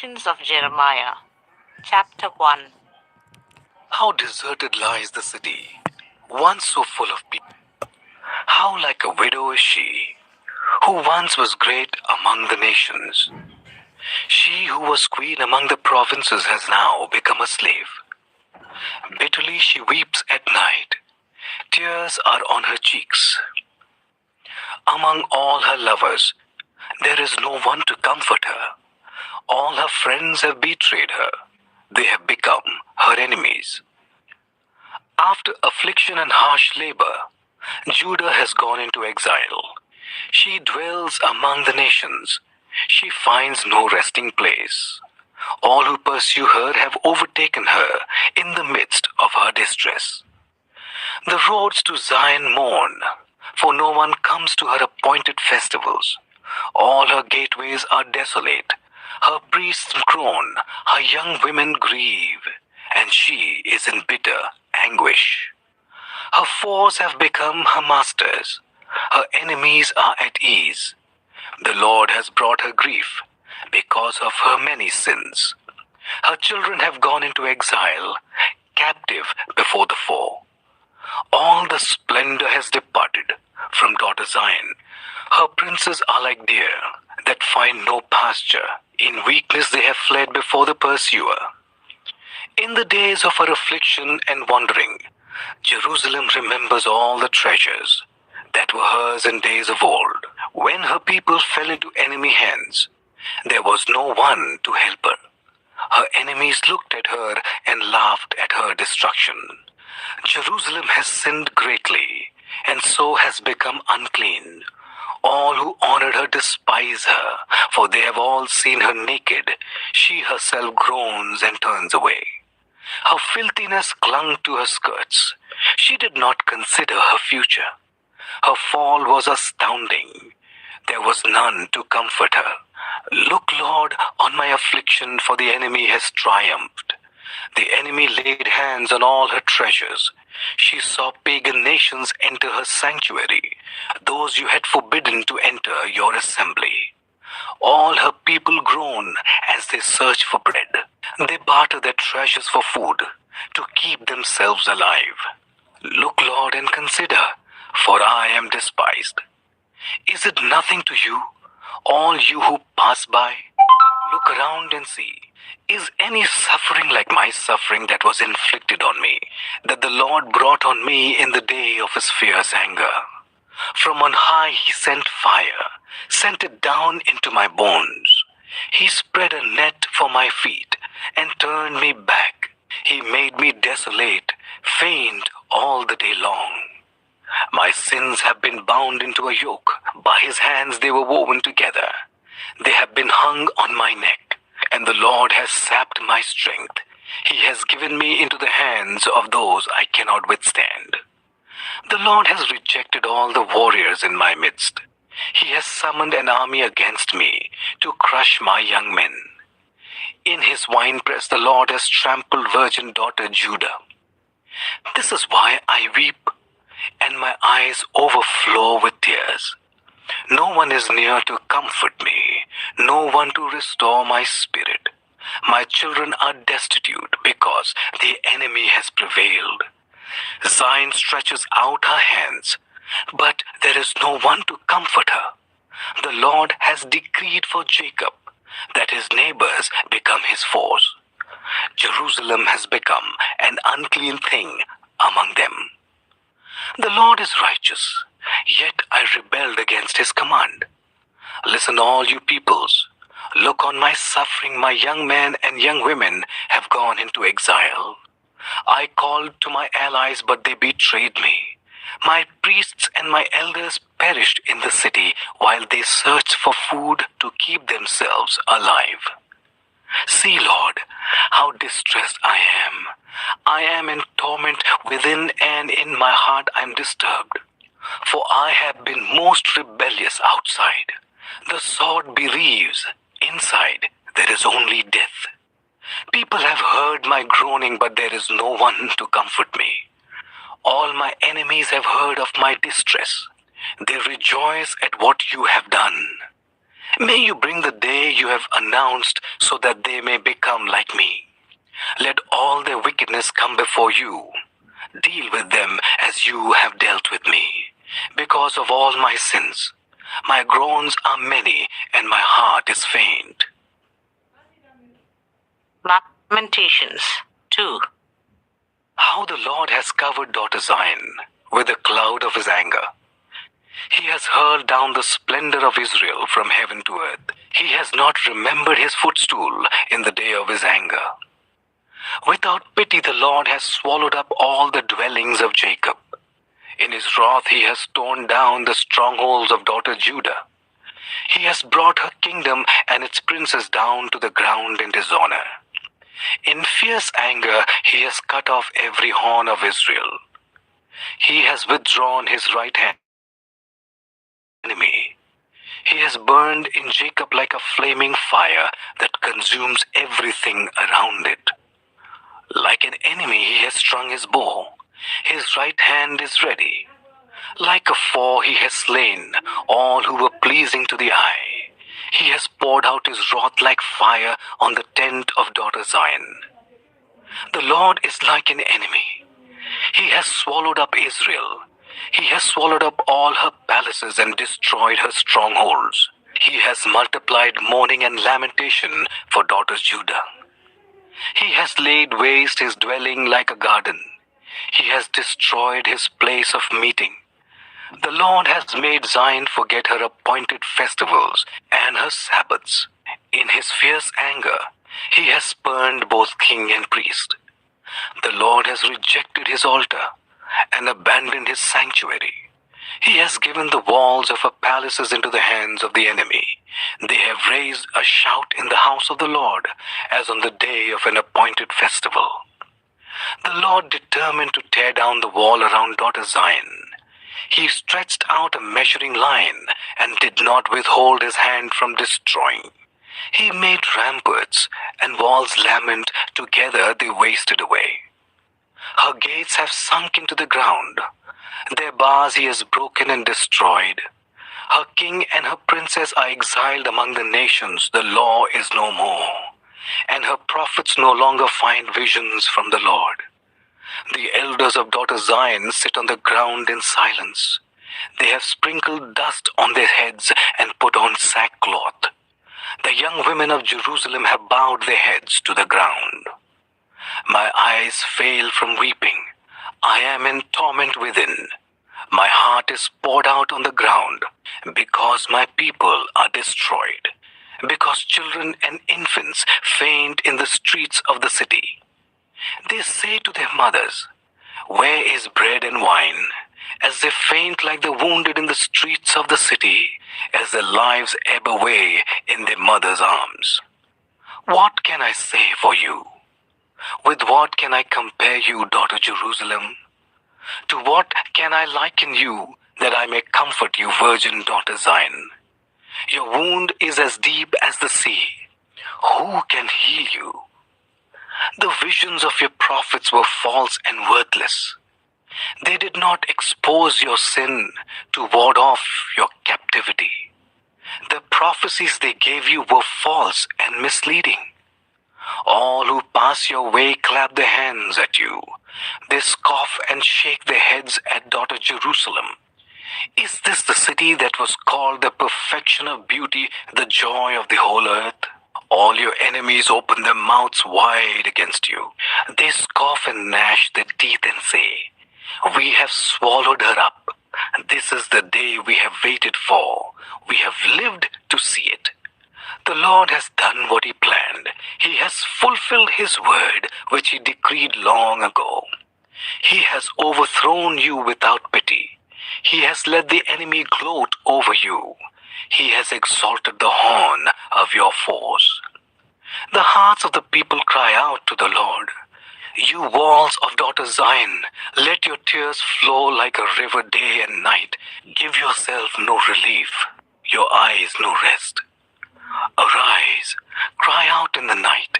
Lamentations of Jeremiah, Chapter 1. How deserted lies the city, once so full of people. How like a widow is she, who once was great among the nations. She who was queen among the provinces has now become a slave. Bitterly she weeps at night. Tears are on her cheeks. Among all her lovers, there is no one to comfort her. All her friends have betrayed her. They have become her enemies. After affliction and harsh labor, Judah has gone into exile. She dwells among the nations. She finds no resting place. All who pursue her have overtaken her in the midst of her distress. The roads to Zion mourn, for no one comes to her appointed festivals. All her gateways are desolate. Her priests groan, her young women grieve, and she is in bitter anguish. Her foes have become her masters. Her enemies are at ease. The Lord has brought her grief because of her many sins. Her children have gone into exile, captive before the foe. All the splendor has departed from daughter Zion. Her princes are like deer that find no pasture. In weakness they have fled before the pursuer. In the days of her affliction and wandering, Jerusalem remembers all the treasures that were hers in days of old. When her people fell into enemy hands, there was no one to help her. Her enemies looked at her and laughed at her destruction. Jerusalem has sinned greatly, and so has become unclean. All who honored her despise her, for they have all seen her naked. She herself groans and turns away. Her filthiness clung to her skirts. She did not consider her future. Her fall was astounding. There was none to comfort her. Look, Lord, on my affliction, for the enemy has triumphed. The enemy laid hands on all her treasures. She saw pagan nations enter her sanctuary, those you had forbidden to enter your assembly. All her people groan as they search for bread. They barter their treasures for food to keep themselves alive. Look, Lord, and consider, for I am despised. Is it nothing to you, all you who pass by? Look around and see. Is any suffering like my suffering that was inflicted on me, that the Lord brought on me in the day of his fierce anger? From on high he sent fire, sent it down into my bones. He spread a net for my feet and turned me back. He made me desolate, faint all the day long. My sins have been bound into a yoke. By his hands they were woven together. They have been hung on my neck, and the Lord has sapped my strength. He has given me into the hands of those I cannot withstand. The Lord has rejected all the warriors in my midst. He has summoned an army against me to crush my young men. In his winepress the Lord has trampled virgin daughter Judah. This is why I weep, and my eyes overflow with tears. No one is near to comfort me, no one to restore my spirit. My children are destitute because the enemy has prevailed. Zion stretches out her hands, but there is no one to comfort her. The Lord has decreed for Jacob that his neighbors become his foes. Jerusalem has become an unclean thing among them. The Lord is righteous, yet I rebelled against his command. Listen, all you peoples. Look on my suffering. My young men and young women have gone into exile. I called to my allies, but they betrayed me. My priests and my elders perished in the city while they searched for food to keep themselves alive. See, Lord, how distressed I am. I am in torment within, and in my heart I am disturbed. For I have been most rebellious outside. The sword bereaves. Inside there is only death. People have heard my groaning, but there is no one to comfort me. All my enemies have heard of my distress. They rejoice at what you have done. May you bring the day you have announced so that they may become like me. Let all their wickedness come before you. Deal with them as you have dealt with me. Because of all my sins, my groans are many and my heart is faint. Lamentations 2. How the Lord has covered daughter Zion with the cloud of his anger. He has hurled down the splendor of Israel from heaven to earth. He has not remembered his footstool in the day of his anger. Without pity, the Lord has swallowed up all the dwellings of Jacob. In his wrath, he has torn down the strongholds of daughter Judah. He has brought her kingdom and its princes down to the ground in dishonor. In fierce anger, he has cut off every horn of Israel. He has withdrawn his right hand. Enemy. He has burned in Jacob like a flaming fire that consumes everything around it. Like an enemy, he has strung his bow. His right hand is ready. Like a foe, he has slain all who were pleasing to the eye. He has poured out his wrath like fire on the tent of daughter Zion. The Lord is like an enemy. He has swallowed up Israel. He has swallowed up all her palaces and destroyed her strongholds. He has multiplied mourning and lamentation for daughters Judah. He has laid waste his dwelling like a garden. He has destroyed his place of meeting. The Lord has made Zion forget her appointed festivals and her Sabbaths. In his fierce anger, he has spurned both king and priest. The Lord has rejected his altar and abandoned his sanctuary. He has given the walls of her palaces into the hands of the enemy. They have raised a shout in the house of the Lord, as on the day of an appointed festival. The Lord determined to tear down the wall around daughter Zion. He stretched out a measuring line and did not withhold his hand from destroying. He made ramparts and walls lament, together they wasted away. Her gates have sunk into the ground. Their bars he has broken and destroyed. Her king and her princess are exiled among the nations. The law is no more, and her prophets no longer find visions from the Lord. The elders of daughter Zion sit on the ground in silence. They have sprinkled dust on their heads and put on sackcloth. The young women of Jerusalem have bowed their heads to the ground. My eyes fail from weeping. I am in torment within. My heart is poured out on the ground, because my people are destroyed, because children and infants faint in the streets of the city. They say to their mothers, "Where is bread and wine?" as they faint like the wounded in the streets of the city, as their lives ebb away in their mother's arms. What can I say for you? With what can I compare you, daughter Jerusalem? To what can I liken you, that I may comfort you, virgin daughter Zion? Your wound is as deep as the sea. Who can heal you? The visions of your prophets were false and worthless. They did not expose your sin to ward off your captivity. The prophecies they gave you were false and misleading. All who pass your way clap their hands at you. They scoff and shake their heads at daughter Jerusalem. Is this the city that was called the perfection of beauty, the joy of the whole earth? All your enemies open their mouths wide against you. They scoff and gnash their teeth and say, "We have swallowed her up. This is the day we have waited for. We have lived to see it." The Lord has done what he planned. He has fulfilled his word, which he decreed long ago. He has overthrown you without pity. He has let the enemy gloat over you. He has exalted the horn of your foes. The hearts of the people cry out to the Lord. You walls of daughter Zion, let your tears flow like a river day and night. Give yourself no relief, your eyes no rest. Arise, cry out in the night,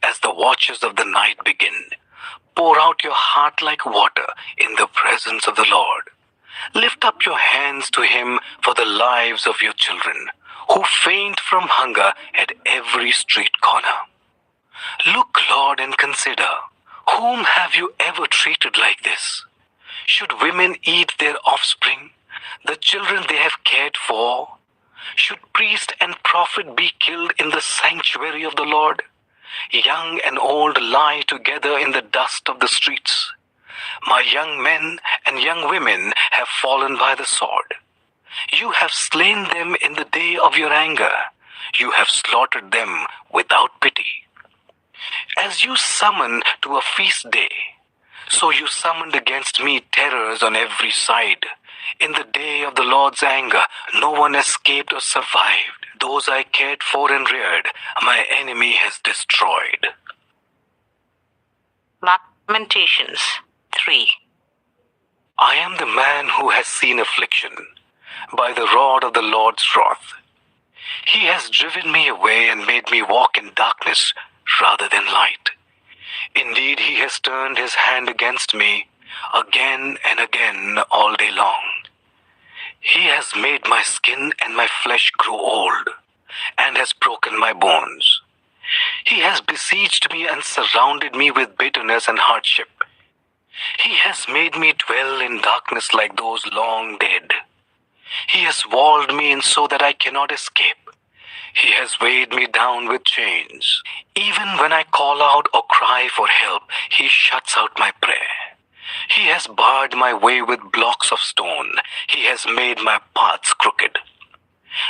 as the watches of the night begin. Pour out your heart like water in the presence of the Lord. Lift up your hands to him for the lives of your children. who faint from hunger at every street corner. Look, Lord, and consider, whom have you ever treated like this? Should women eat their offspring, the children they have cared for? Should priest and prophet be killed in the sanctuary of the Lord? Young and old lie together in the dust of the streets. My young men and young women have fallen by the sword. You have slain them in the day of your anger. You have slaughtered them without pity. As you summon to a feast day, so you summoned against me terrors on every side. In the day of the Lord's anger, no one escaped or survived. Those I cared for and reared, my enemy has destroyed. Lamentations 3. I am the man who has seen affliction by the rod of the Lord's wrath. He has driven me away and made me walk in darkness rather than light. Indeed, he has turned his hand against me again and again all day long. He has made my skin and my flesh grow old, and has broken my bones. He has besieged me and surrounded me with bitterness and hardship. He has made me dwell in darkness like those long dead. He has walled me in so that I cannot escape. He has weighed me down with chains. Even when I call out or cry for help, he shuts out my prayer. He has barred my way with blocks of stone. He has made my paths crooked.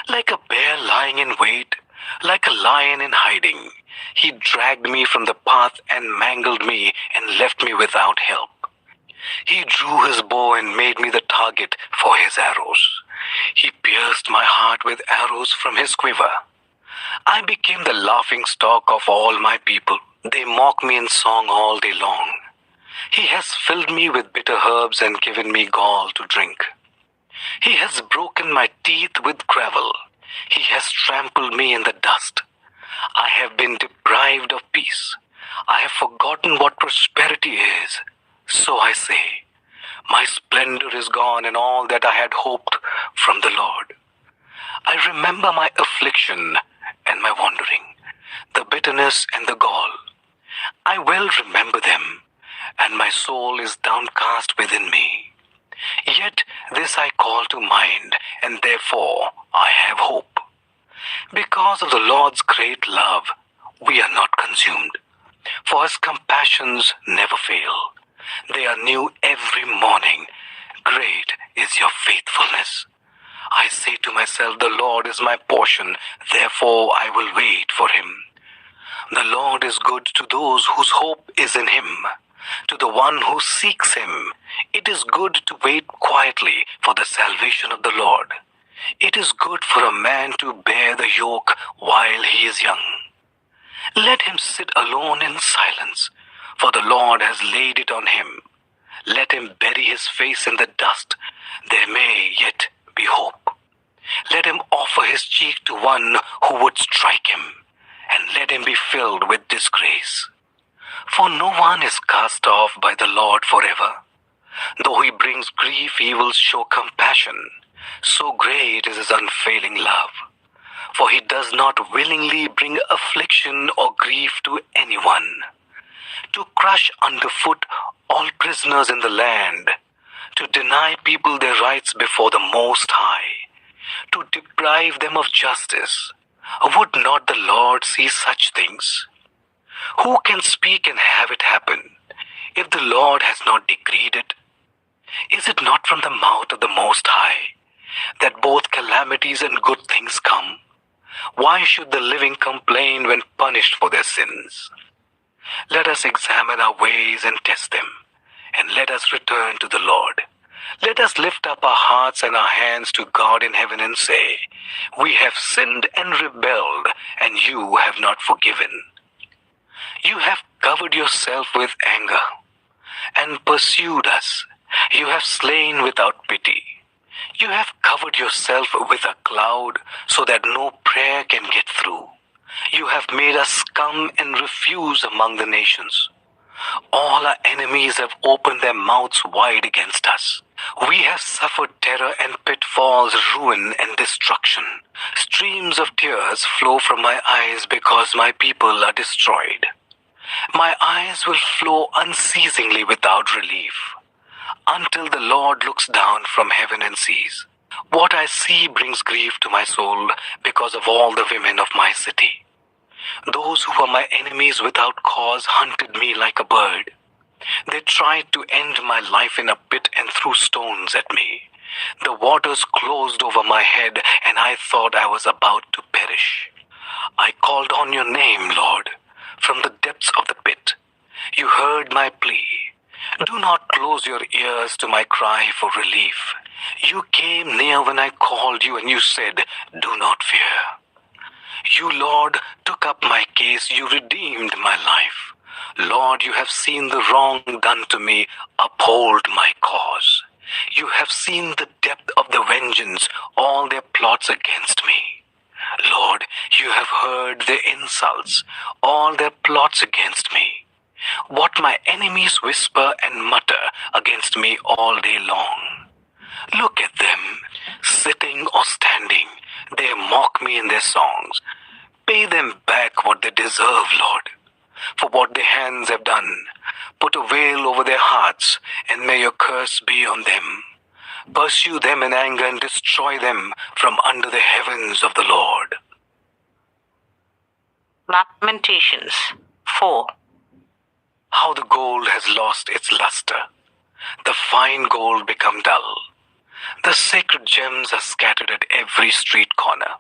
Like a bear lying in wait, like a lion in hiding, he dragged me from the path and mangled me and left me without help. He drew his bow and made me the target for his arrows. He pierced my heart with arrows from his quiver. I became the laughing stock of all my people. They mock me in song all day long. He has filled me with bitter herbs and given me gall to drink. He has broken my teeth with gravel. He has trampled me in the dust. I have been deprived of peace. I have forgotten what prosperity is. So I say, my splendor is gone and all that I had hoped from the Lord. I remember my affliction and my wandering, the bitterness and the gall. I well remember them, and my soul is downcast within me. Yet this I call to mind, and therefore I have hope. Because of the Lord's great love, we are not consumed, for his compassions never fail. They are new every morning. Great is your faithfulness. I say to myself, the Lord is my portion, therefore I will wait for him. The Lord is good to those whose hope is in him, to the one who seeks him. It is good to wait quietly for the salvation of the Lord. It is good for a man to bear the yoke while he is young. Let him sit alone in silence, for the Lord has laid it on him. Let him bury his face in the dust. There may yet be hope. Let him offer his cheek to one who would strike him, and let him be filled with disgrace. For no one is cast off by the Lord forever. Though he brings grief, he will show compassion. So great is his unfailing love. For he does not willingly bring affliction or grief to anyone. To crush underfoot all prisoners in the land, to deny people their rights before the Most High, to deprive them of justice. Would not the Lord see such things? Who can speak and have it happen, if the Lord has not decreed it? Is it not from the mouth of the Most High that both calamities and good things come? Why should the living complain when punished for their sins? Let us examine our ways and test them, and let us return to the Lord. Let us lift up our hearts and our hands to God in heaven and say, we have sinned and rebelled, and you have not forgiven. You have covered yourself with anger and pursued us. You have slain without pity. You have covered yourself with a cloud so that no prayer can get through. You have made us scum and refuse among the nations. All our enemies have opened their mouths wide against us. We have suffered terror and pitfalls, ruin and destruction. Streams of tears flow from my eyes because my people are destroyed. My eyes will flow unceasingly without relief, until the Lord looks down from heaven and sees. What I see brings grief to my soul because of all the women of my city. Those who were my enemies without cause hunted me like a bird. They tried to end my life in a pit and threw stones at me. The waters closed over my head, and I thought I was about to perish. I called on your name, Lord, from the depths of the pit. You heard my plea. Do not close your ears to my cry for relief. You came near when I called you, and you said, do not fear. You, Lord, took up my case. You redeemed my life. Lord, you have seen the wrong done to me. Uphold my cause. You have seen the depth of the vengeance, all their plots against me. Lord, you have heard their insults, all their plots against me. What my enemies whisper and mutter against me all day long. Look at them, sitting or standing. They mock me in their songs. Pay them back what they deserve, Lord, for what their hands have done. Put a veil over their hearts, and may your curse be on them. Pursue them in anger and destroy them from under the heavens of the Lord. Lamentations 4. How the gold has lost its luster, the fine gold become dull. The sacred gems are scattered at every street corner.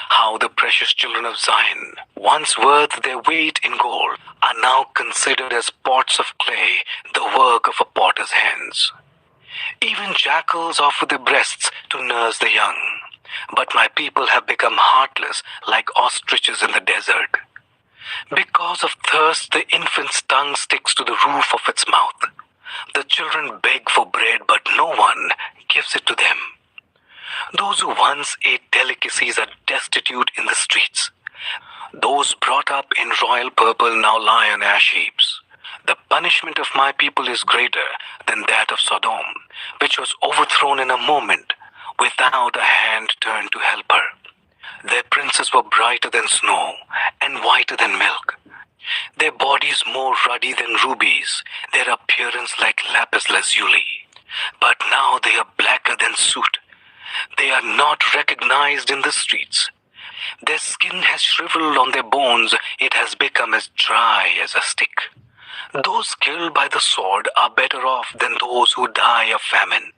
How the precious children of Zion, once worth their weight in gold, are now considered as pots of clay, the work of a potter's hands. Even jackals offer their breasts to nurse the young, but my people have become heartless like ostriches in the desert. Because of thirst, the infant's tongue sticks to the roof of its mouth. The children beg for bread, but no one gives it to them. Those who once ate delicacies are destitute in the streets. Those brought up in royal purple now lie on ash heaps. The punishment of my people is greater than that of Sodom, which was overthrown in a moment, without a hand turned to help her. Their princes were brighter than snow and whiter than milk. Their bodies more ruddy than rubies, their appearance like lapis lazuli. But now they are blacker than soot. They are not recognized in the streets. Their skin has shriveled on their bones. It has become as dry as a stick. Those killed by the sword are better off than those who die of famine.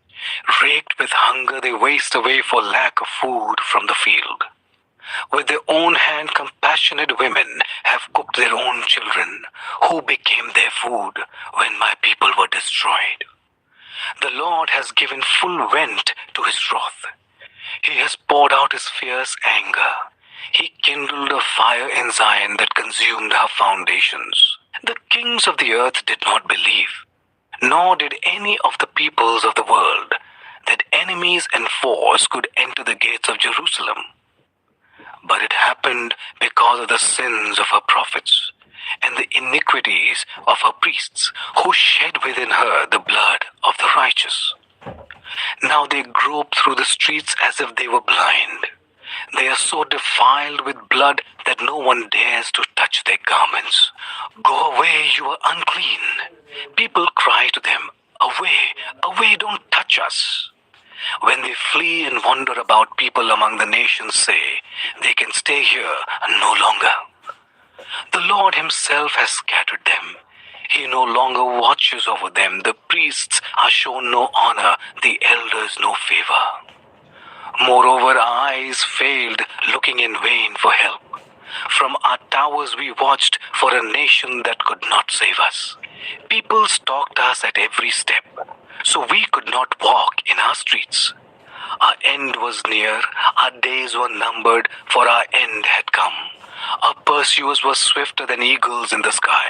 Raked with hunger, they waste away for lack of food from the field. With their own hand, compassionate women have cooked their own children, who became their food when my people were destroyed. The Lord has given full vent to his wrath. He has poured out his fierce anger. He kindled a fire in Zion that consumed her foundations. The kings of the earth did not believe, nor did any of the peoples of the world, that enemies and foes could enter the gates of Jerusalem. But it happened because of the sins of her prophets and the iniquities of her priests, who shed within her the blood of the righteous. Now they grope through the streets as if they were blind. They are so defiled with blood that no one dares to touch their garments. Go away, you are unclean. People cry to them, away, away, don't touch us. When they flee and wander about, people among the nations say, they can stay here no longer. The Lord himself has scattered them. He no longer watches over them. The priests are shown no honor, the elders no favor. Moreover, our eyes failed, looking in vain for help. From our towers we watched for a nation that could not save us. People stalked us at every step, so we could not walk in our streets. Our end was near, our days were numbered, for our end had come. Our pursuers were swifter than eagles in the sky.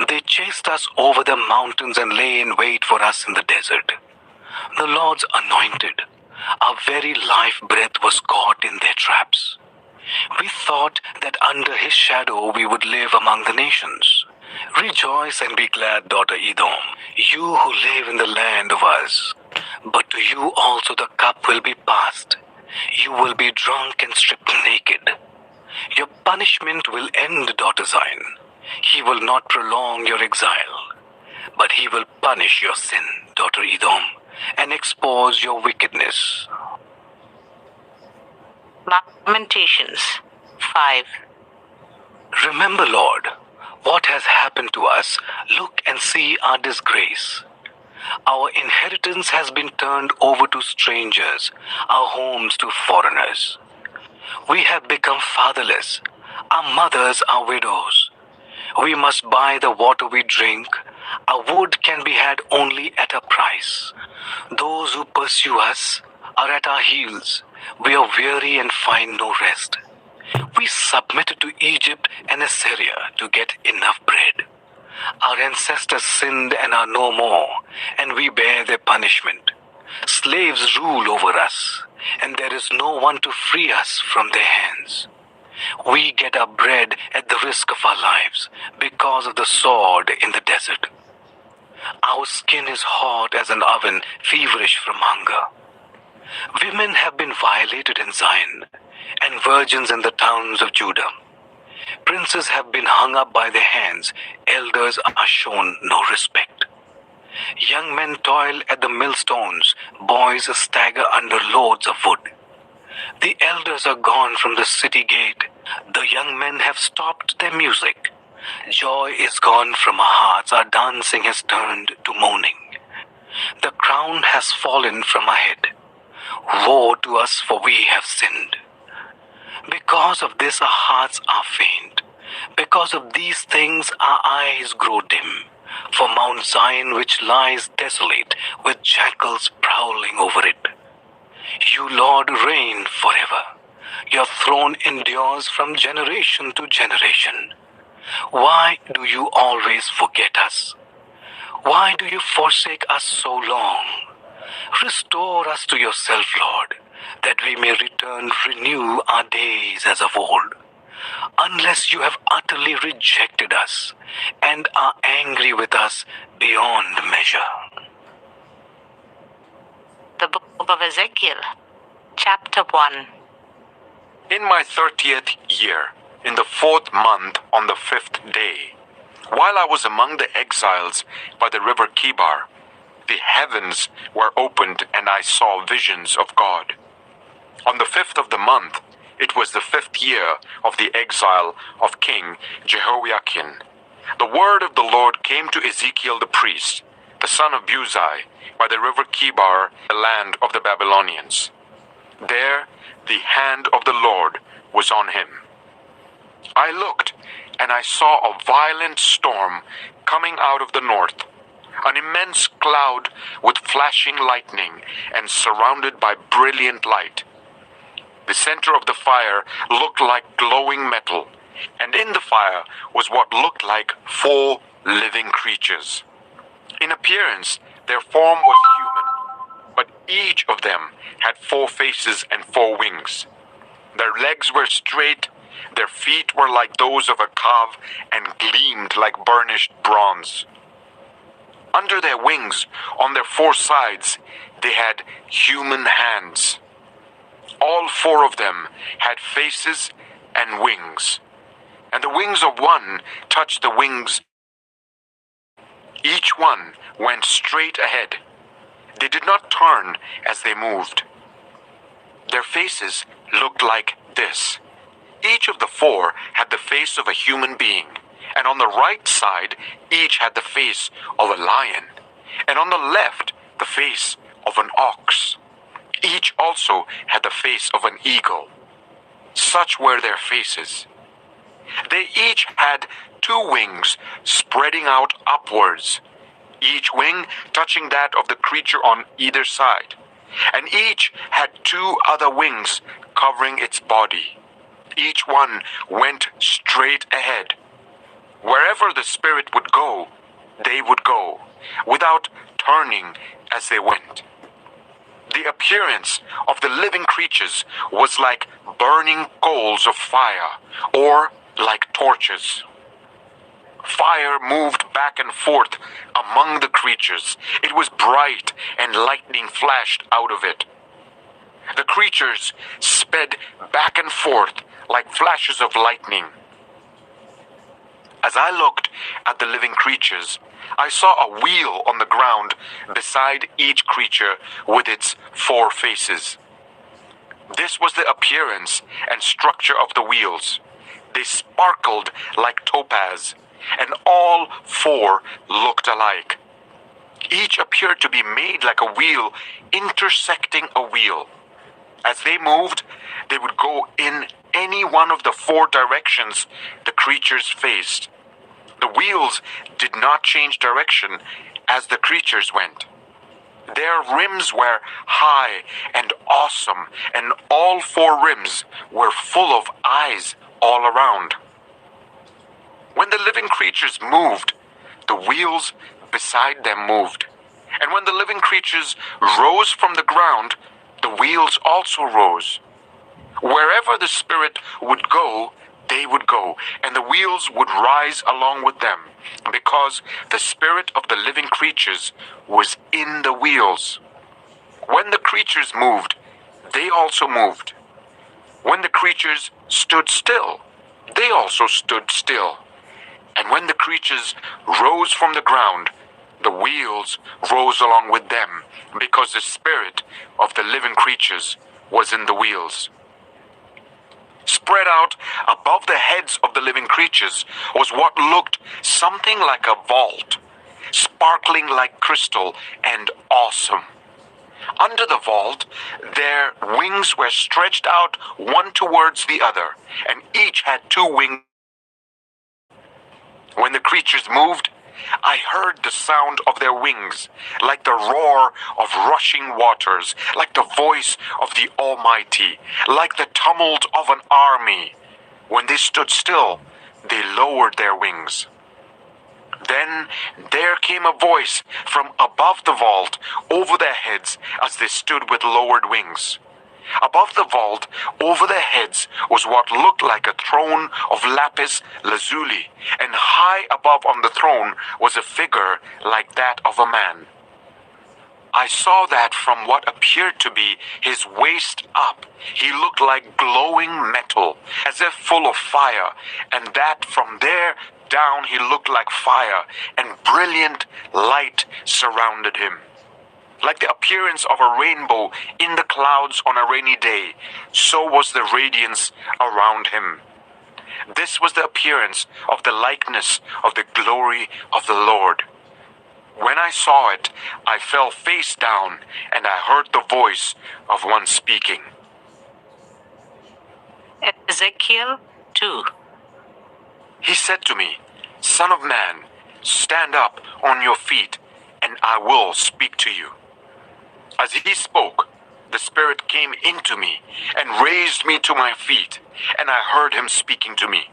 They chased us over the mountains and lay in wait for us in the desert. The Lord's anointed, our very life breath was caught in their traps. We thought that under his shadow we would live among the nations. Rejoice and be glad, daughter Edom, you who live in the land of Uz. But to you also the cup will be passed. You will be drunk and stripped naked. Your punishment will end, daughter Zion. He will not prolong your exile, but he will punish your sin, daughter Edom, and expose your wickedness. Lamentations 5. Remember, Lord, what has happened to us. Look and see our disgrace. Our inheritance has been turned over to strangers, our homes to foreigners. We have become fatherless. Our mothers are widows. We must buy the water we drink. Our wood can be had only at a price. Those who pursue us are at our heels. We are weary and find no rest. We submitted to Egypt and Assyria to get enough bread. Our ancestors sinned and are no more, and we bear their punishment. Slaves rule over us, and there is no one to free us from their hands. We get our bread at the risk of our lives because of the sword in the desert. Our skin is hot as an oven, feverish from hunger. Women have been violated in Zion, and virgins in the towns of Judah. Princes have been hung up by their hands, elders are shown no respect. Young men toil at the millstones, boys stagger under loads of wood. The elders are gone from the city gate, the young men have stopped their music. Joy is gone from our hearts, our dancing has turned to mourning. The crown has fallen from our head. Woe to us, for we have sinned. Because of this our hearts are faint. Because of these things our eyes grow dim. For Mount Zion, which lies desolate, with jackals prowling over it. You, Lord, reign forever. Your throne endures from generation to generation. Why do you always forget us? Why do you forsake us so long? Restore us to yourself, Lord, that we may renew our days as of old. Unless you have utterly rejected us and are angry with us beyond measure. The book of Ezekiel, chapter 1. In my 30th year, in the 4th month, on the 5th day, while I was among the exiles by the river Kibar, the heavens were opened and I saw visions of God. On the 5th of the month, it was the 5th year of the exile of King Jehoiakim. The word of the Lord came to Ezekiel the priest, the son of Buzi, by the river Kibar, the land of the Babylonians. There the hand of the Lord was on him. I looked, and I saw a violent storm coming out of the north, an immense cloud with flashing lightning and surrounded by brilliant light. The center of the fire looked like glowing metal, and in the fire was what looked like 4 living creatures. In appearance, their form was human, but each of them had 4 faces and 4 wings. Their legs were straight, their feet were like those of a calf and gleamed like burnished bronze. Under their wings, on their 4 sides, they had human hands. All 4 of them had faces and wings, and the wings of one touched the wings. Each one went straight ahead. They did not turn as they moved. Their faces looked like this. Each of the 4 had the face of a human being, and on the right side, each had the face of a lion, and on the left, the face of an ox. Each also had the face of an eagle. Such were their faces. They each had 2 wings spreading out upwards, each wing touching that of the creature on either side, and each had 2 other wings covering its body. Each one went straight ahead. Wherever the Spirit would go, they would go, without turning as they went. The appearance of the living creatures was like burning coals of fire, or like torches. fire moved back and forth among the creatures. It was bright, and lightning flashed out of it. The creatures sped back and forth like flashes of lightning. As I looked at the living creatures, I saw a wheel on the ground beside each creature with its 4 faces. This was the appearance and structure of the wheels. They sparkled like topaz, and all 4 looked alike. Each appeared to be made like a wheel intersecting a wheel. As they moved, they would go in any one of the 4 directions the creatures faced. The wheels did not change direction as the creatures went. Their rims were high and awesome, and all 4 rims were full of eyes all around. When the living creatures moved, the wheels beside them moved. And when the living creatures rose from the ground, the wheels also rose. Wherever the Spirit would go, they would go, and the wheels would rise along with them, because the spirit of the living creatures was in the wheels. When the creatures moved, they also moved. When the creatures stood still, they also stood still. And when the creatures rose from the ground, the wheels rose along with them, because the spirit of the living creatures was in the wheels. Spread out above the heads of the living creatures was what looked something like a vault, sparkling like crystal and awesome. Under the vault, their wings were stretched out one towards the other, and each had 2 wings. When the creatures moved, I heard the sound of their wings, like the roar of rushing waters, like the voice of the Almighty, like the tumult of an army. When they stood still, they lowered their wings. Then there came a voice from above the vault over their heads as they stood with lowered wings. Above the vault, over their heads, was what looked like a throne of lapis lazuli, and high above on the throne was a figure like that of a man. I saw that from what appeared to be his waist up, he looked like glowing metal, as if full of fire, and that from there down he looked like fire, and brilliant light surrounded him. Like the appearance of a rainbow in the clouds on a rainy day, so was the radiance around him. This was the appearance of the likeness of the glory of the Lord. When I saw it, I fell face down, and I heard the voice of one speaking. Ezekiel 2. He said to me, "Son of man, stand up on your feet, and I will speak to you." As he spoke, the Spirit came into me and raised me to my feet, and I heard him speaking to me.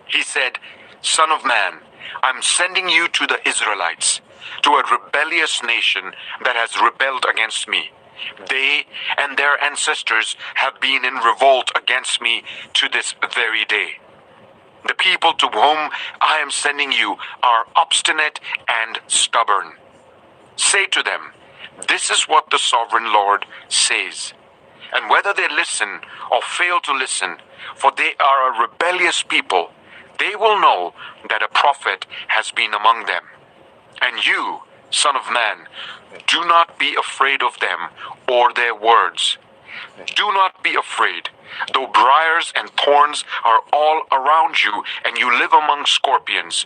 He said, "Son of man, I'm sending you to the Israelites, to a rebellious nation that has rebelled against me. They and their ancestors have been in revolt against me to this very day. The people to whom I am sending you are obstinate and stubborn. Say to them, 'This is what the sovereign Lord says.' And whether they listen or fail to listen, for they are a rebellious people, they will know that a prophet has been among them. And you, son of man, do not be afraid of them or their words. Do not be afraid, though briars and thorns are all around you and you live among scorpions.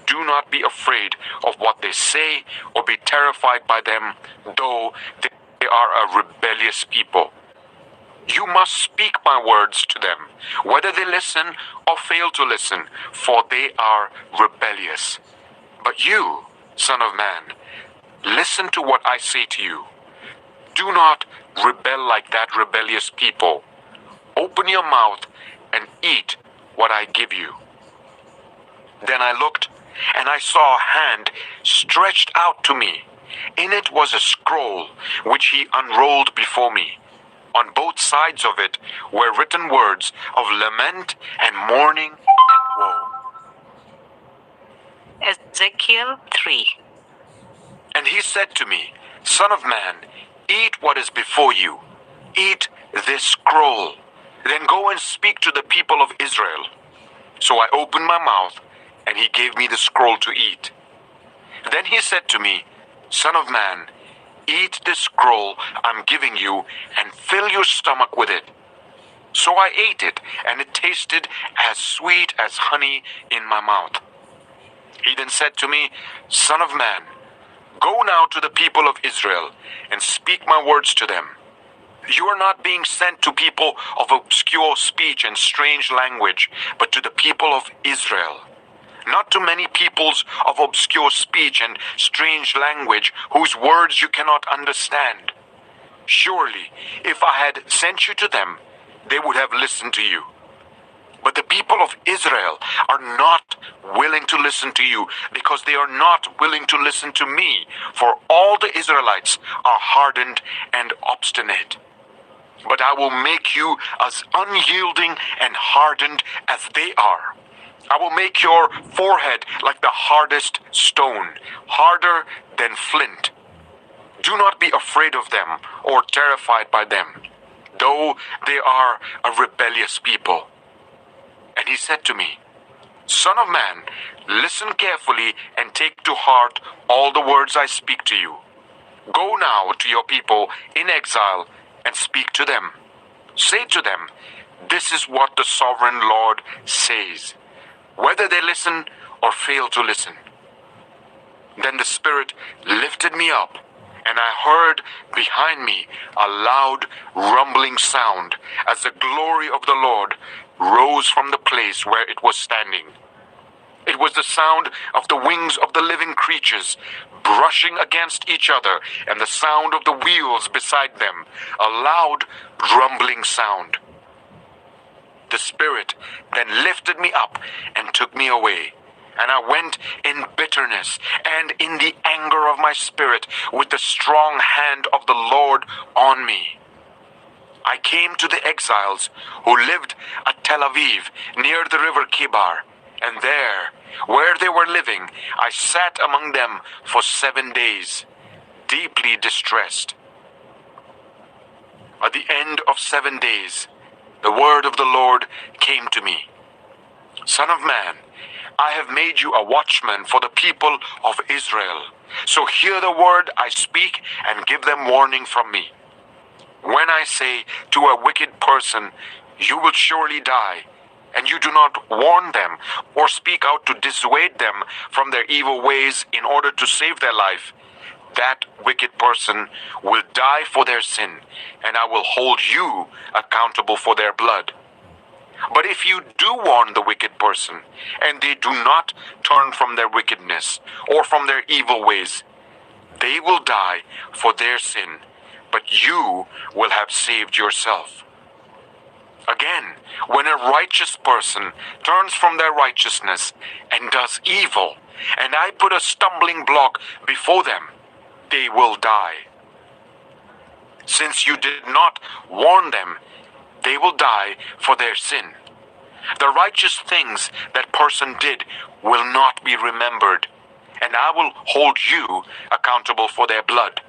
Do not be afraid of what they say or be terrified by them, though they are a rebellious people. You must speak my words to them, whether they listen or fail to listen, for they are rebellious. But you, son of man, listen to what I say to you. Do not rebel like that rebellious people. Open your mouth and eat what I give you." Then I looked, and I saw a hand stretched out to me. In it was a scroll, which he unrolled before me. On both sides of it were written words of lament and mourning and woe. Ezekiel 3. And he said to me, Son of man, eat what is before you. Eat this scroll. Then go and speak to the people of Israel. So I opened my mouth, and he gave me the scroll to eat. Then he said to me, Son of man, eat this scroll I'm giving you, and fill your stomach with it. So I ate it, and it tasted as sweet as honey in my mouth. He then said to me, Son of man, go now to the people of Israel, and speak my words to them. You are not being sent to people of obscure speech and strange language, but to the people of Israel. Not to many peoples of obscure speech and strange language, whose words you cannot understand. Surely, if I had sent you to them, they would have listened to you. But the people of Israel are not willing to listen to you, because they are not willing to listen to me, for all the Israelites are hardened and obstinate. But I will make you as unyielding and hardened as they are. I will make your forehead like the hardest stone, harder than flint. Do not be afraid of them or terrified by them, though they are a rebellious people. And he said to me, Son of man, listen carefully and take to heart all the words I speak to you. Go now to your people in exile and speak to them. Say to them, this is what the sovereign Lord says, whether they listen or fail to listen. Then the Spirit lifted me up, and I heard behind me a loud rumbling sound, as the glory of the Lord rose from the place where it was standing. It was the sound of the wings of the living creatures brushing against each other, and the sound of the wheels beside them, a loud rumbling sound. The Spirit then lifted me up and took me away, and I went in bitterness and in the anger of my spirit, with the strong hand of the Lord on me. I came to the exiles who lived at Tel Aviv, near the river Kibar, and there, where they were living, I sat among them for 7 days, deeply distressed. At the end of 7 days, the word of the Lord came to me. Son of man, I have made you a watchman for the people of Israel. So hear the word I speak and give them warning from me. When I say to a wicked person, you will surely die, and you do not warn them or speak out to dissuade them from their evil ways in order to save their life, that wicked person will die for their sin, and I will hold you accountable for their blood. But if you do warn the wicked person, and they do not turn from their wickedness or from their evil ways, they will die for their sin, but you will have saved yourself. Again, when a righteous person turns from their righteousness and does evil, and I put a stumbling block before them, they will die. Since you did not warn them, they will die for their sin. The righteous things that person did will not be remembered, and I will hold you accountable for their blood.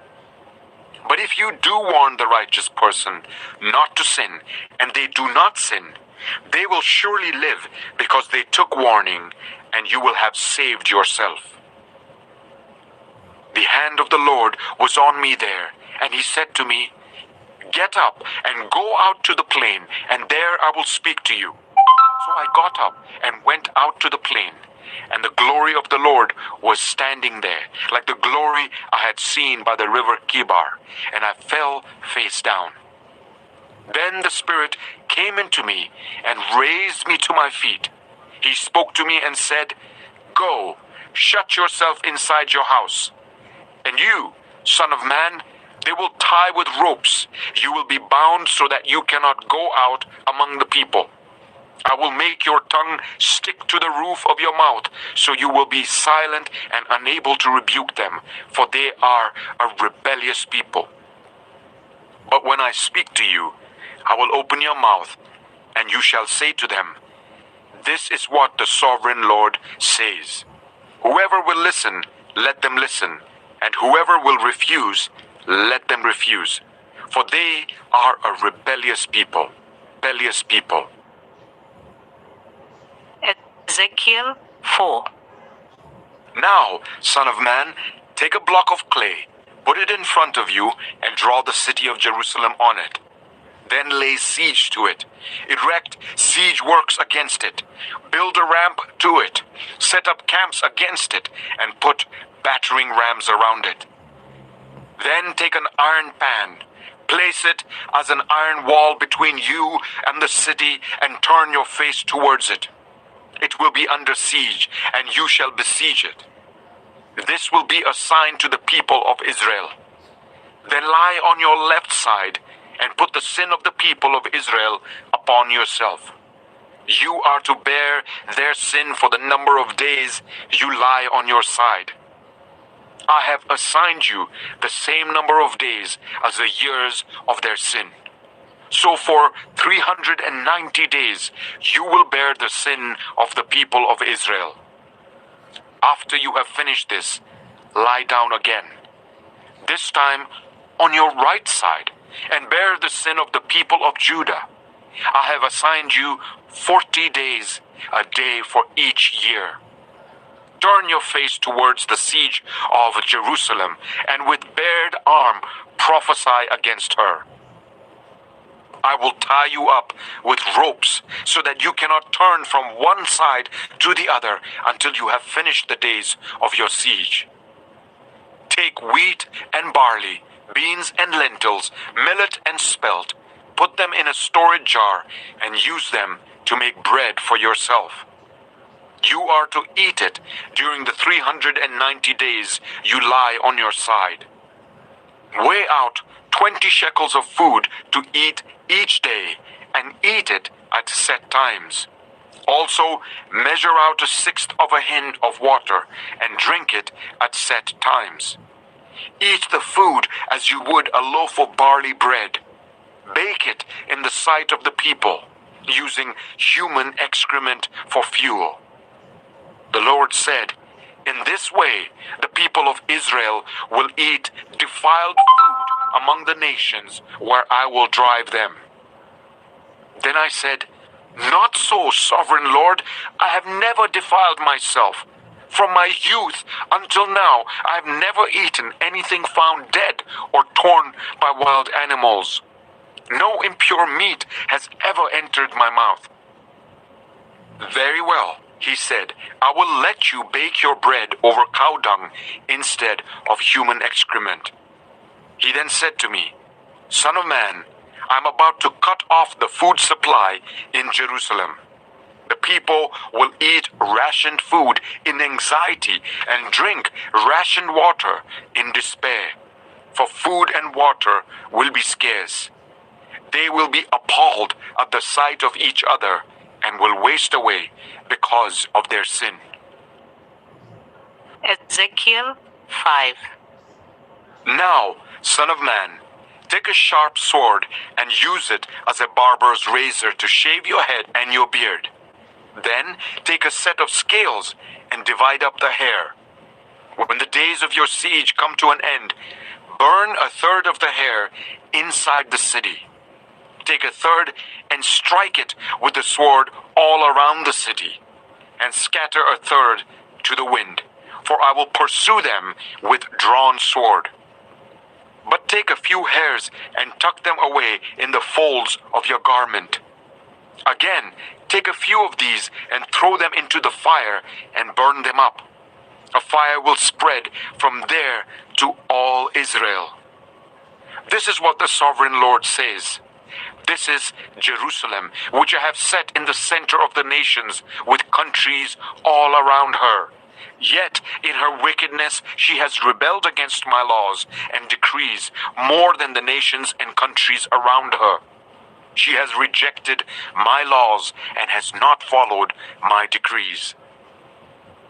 But if you do warn the righteous person not to sin, and they do not sin, they will surely live because they took warning, and you will have saved yourself. The hand of the Lord was on me there, and he said to me, Get up and go out to the plain, and there I will speak to you. So I got up and went out to the plain, and the glory of the Lord was standing there, like the glory I had seen by the river Kibar, and I fell face down. Then the Spirit came into me and raised me to my feet. He spoke to me and said, Go, shut yourself inside your house. And you, son of man, they will tie with ropes. You will be bound so that you cannot go out among the people. I will make your tongue stick to the roof of your mouth, so you will be silent and unable to rebuke them, for they are a rebellious people. But when I speak to you, I will open your mouth, and you shall say to them, This is what the sovereign Lord says. Whoever will listen, let them listen, and whoever will refuse, let them refuse. For they are a rebellious people. Rebellious people. Ezekiel 4. Now, son of man, take a block of clay, put it in front of you, and draw the city of Jerusalem on it. Then lay siege to it. Erect siege works against it. Build a ramp to it. Set up camps against it, and put battering rams around it. Then take an iron pan, place it as an iron wall between you and the city, and turn your face towards it. It will be under siege, and you shall besiege it. This will be a sign to the people of Israel. Then lie on your left side, and put the sin of the people of Israel upon yourself. You are to bear their sin for the number of days you lie on your side. I have assigned you the same number of days as the years of their sin. So for 390 days you will bear the sin of the people of Israel. After you have finished this, lie down again, this time on your right side, and bear the sin of the people of Judah. I have assigned you 40 days, a day for each year. Turn your face towards the siege of Jerusalem, and with bared arm prophesy against her. I will tie you up with ropes so that you cannot turn from one side to the other until you have finished the days of your siege. Take wheat and barley, beans and lentils, millet and spelt, put them in a storage jar, and use them to make bread for yourself. You are to eat it during the 390 days you lie on your side. Weigh out 20 shekels of food to eat each day, and eat it at set times. Also, measure out 1/6 of a hin of water, and drink it at set times. Eat the food as you would a loaf of barley bread. Bake it in the sight of the people, using human excrement for fuel. The Lord said, in this way the people of Israel will eat defiled food among the nations where I will drive them. Then I said, not so, sovereign Lord, I have never defiled myself. From my youth until now, I have never eaten anything found dead or torn by wild animals. No impure meat has ever entered my mouth. Very well, he said, I will let you bake your bread over cow dung instead of human excrement. He then said to me, Son of man, I am about to cut off the food supply in Jerusalem. The people will eat rationed food in anxiety and drink rationed water in despair, for food and water will be scarce. They will be appalled at the sight of each other and will waste away because of their sin. Ezekiel 5. Now, son of man, take a sharp sword and use it as a barber's razor to shave your head and your beard. Then take a set of scales and divide up the hair. When the days of your siege come to an end, burn 1/3 of the hair inside the city. Take 1/3 and strike it with the sword all around the city, and scatter 1/3 to the wind, for I will pursue them with drawn sword. But take a few hairs and tuck them away in the folds of your garment. Again, take a few of these and throw them into the fire and burn them up. A fire will spread from there to all Israel. This is what the sovereign Lord says. This is Jerusalem, which I have set in the center of the nations, with countries all around her. Yet in her wickedness she has rebelled against my laws and decrees more than the nations and countries around her. She has rejected my laws and has not followed my decrees.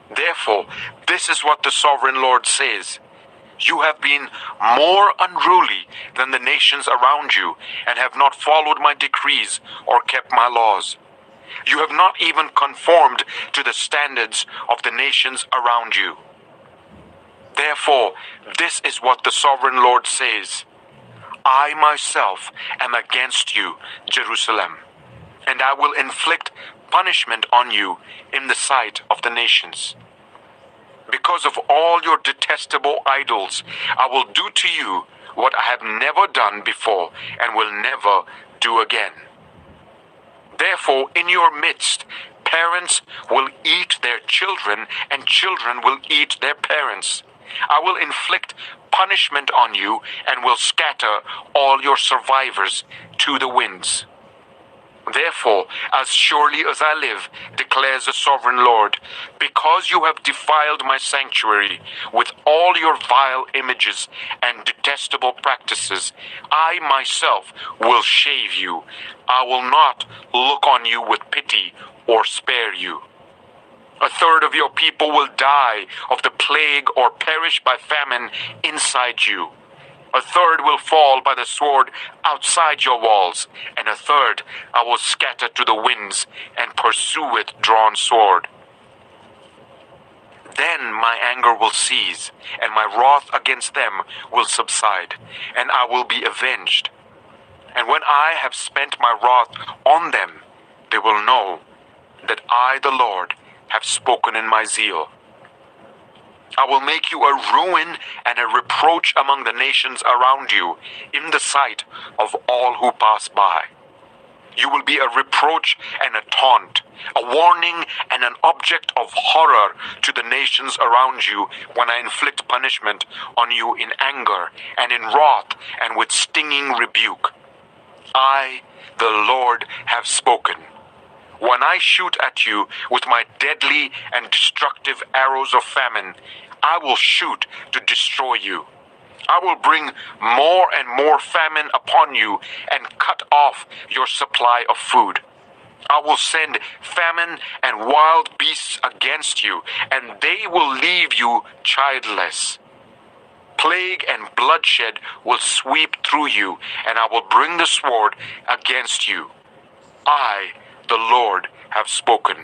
Therefore, this is what the sovereign Lord says. You have been more unruly than the nations around you, and have not followed my decrees or kept my laws. You have not even conformed to the standards of the nations around you. Therefore, this is what the sovereign Lord says. I myself am against you, Jerusalem, and I will inflict punishment on you in the sight of the nations. Because of all your detestable idols, I will do to you what I have never done before and will never do again. Therefore, in your midst, parents will eat their children, and children will eat their parents. I will inflict punishment on you and will scatter all your survivors to the winds. Therefore, as surely as I live, declares the sovereign Lord, because you have defiled my sanctuary with all your vile images and detestable practices, I myself will shave you. I will not look on you with pity or spare you. A third of your people will die of the plague or perish by famine inside you. A third will fall by the sword outside your walls, and a third I will scatter to the winds and pursue with drawn sword. Then my anger will cease, and my wrath against them will subside, and I will be avenged. And when I have spent my wrath on them, they will know that I, the Lord, have spoken in my zeal. I will make you a ruin and a reproach among the nations around you, in the sight of all who pass by. You will be a reproach and a taunt, a warning and an object of horror to the nations around you when I inflict punishment on you in anger and in wrath and with stinging rebuke. I, the Lord, have spoken. When I shoot at you with my deadly and destructive arrows of famine, I will shoot to destroy you. I will bring more and more famine upon you and cut off your supply of food. I will send famine and wild beasts against you, and they will leave you childless. Plague and bloodshed will sweep through you, and I will bring the sword against you. I, the Lord, have spoken.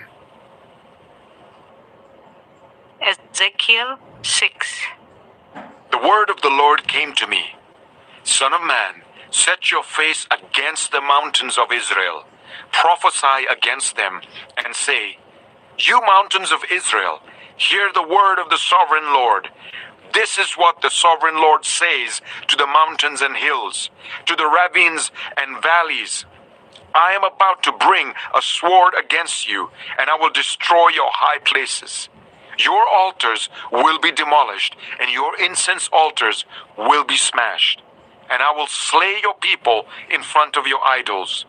Ezekiel 6. The word of the Lord came to me. Son of man, set your face against the mountains of Israel. Prophesy against them and say, You mountains of Israel, hear the word of the sovereign Lord. This is what the sovereign Lord says to the mountains and hills, to the ravines and valleys. I am about to bring a sword against you, and I will destroy your high places. Your altars will be demolished, and your incense altars will be smashed. And I will slay your people in front of your idols.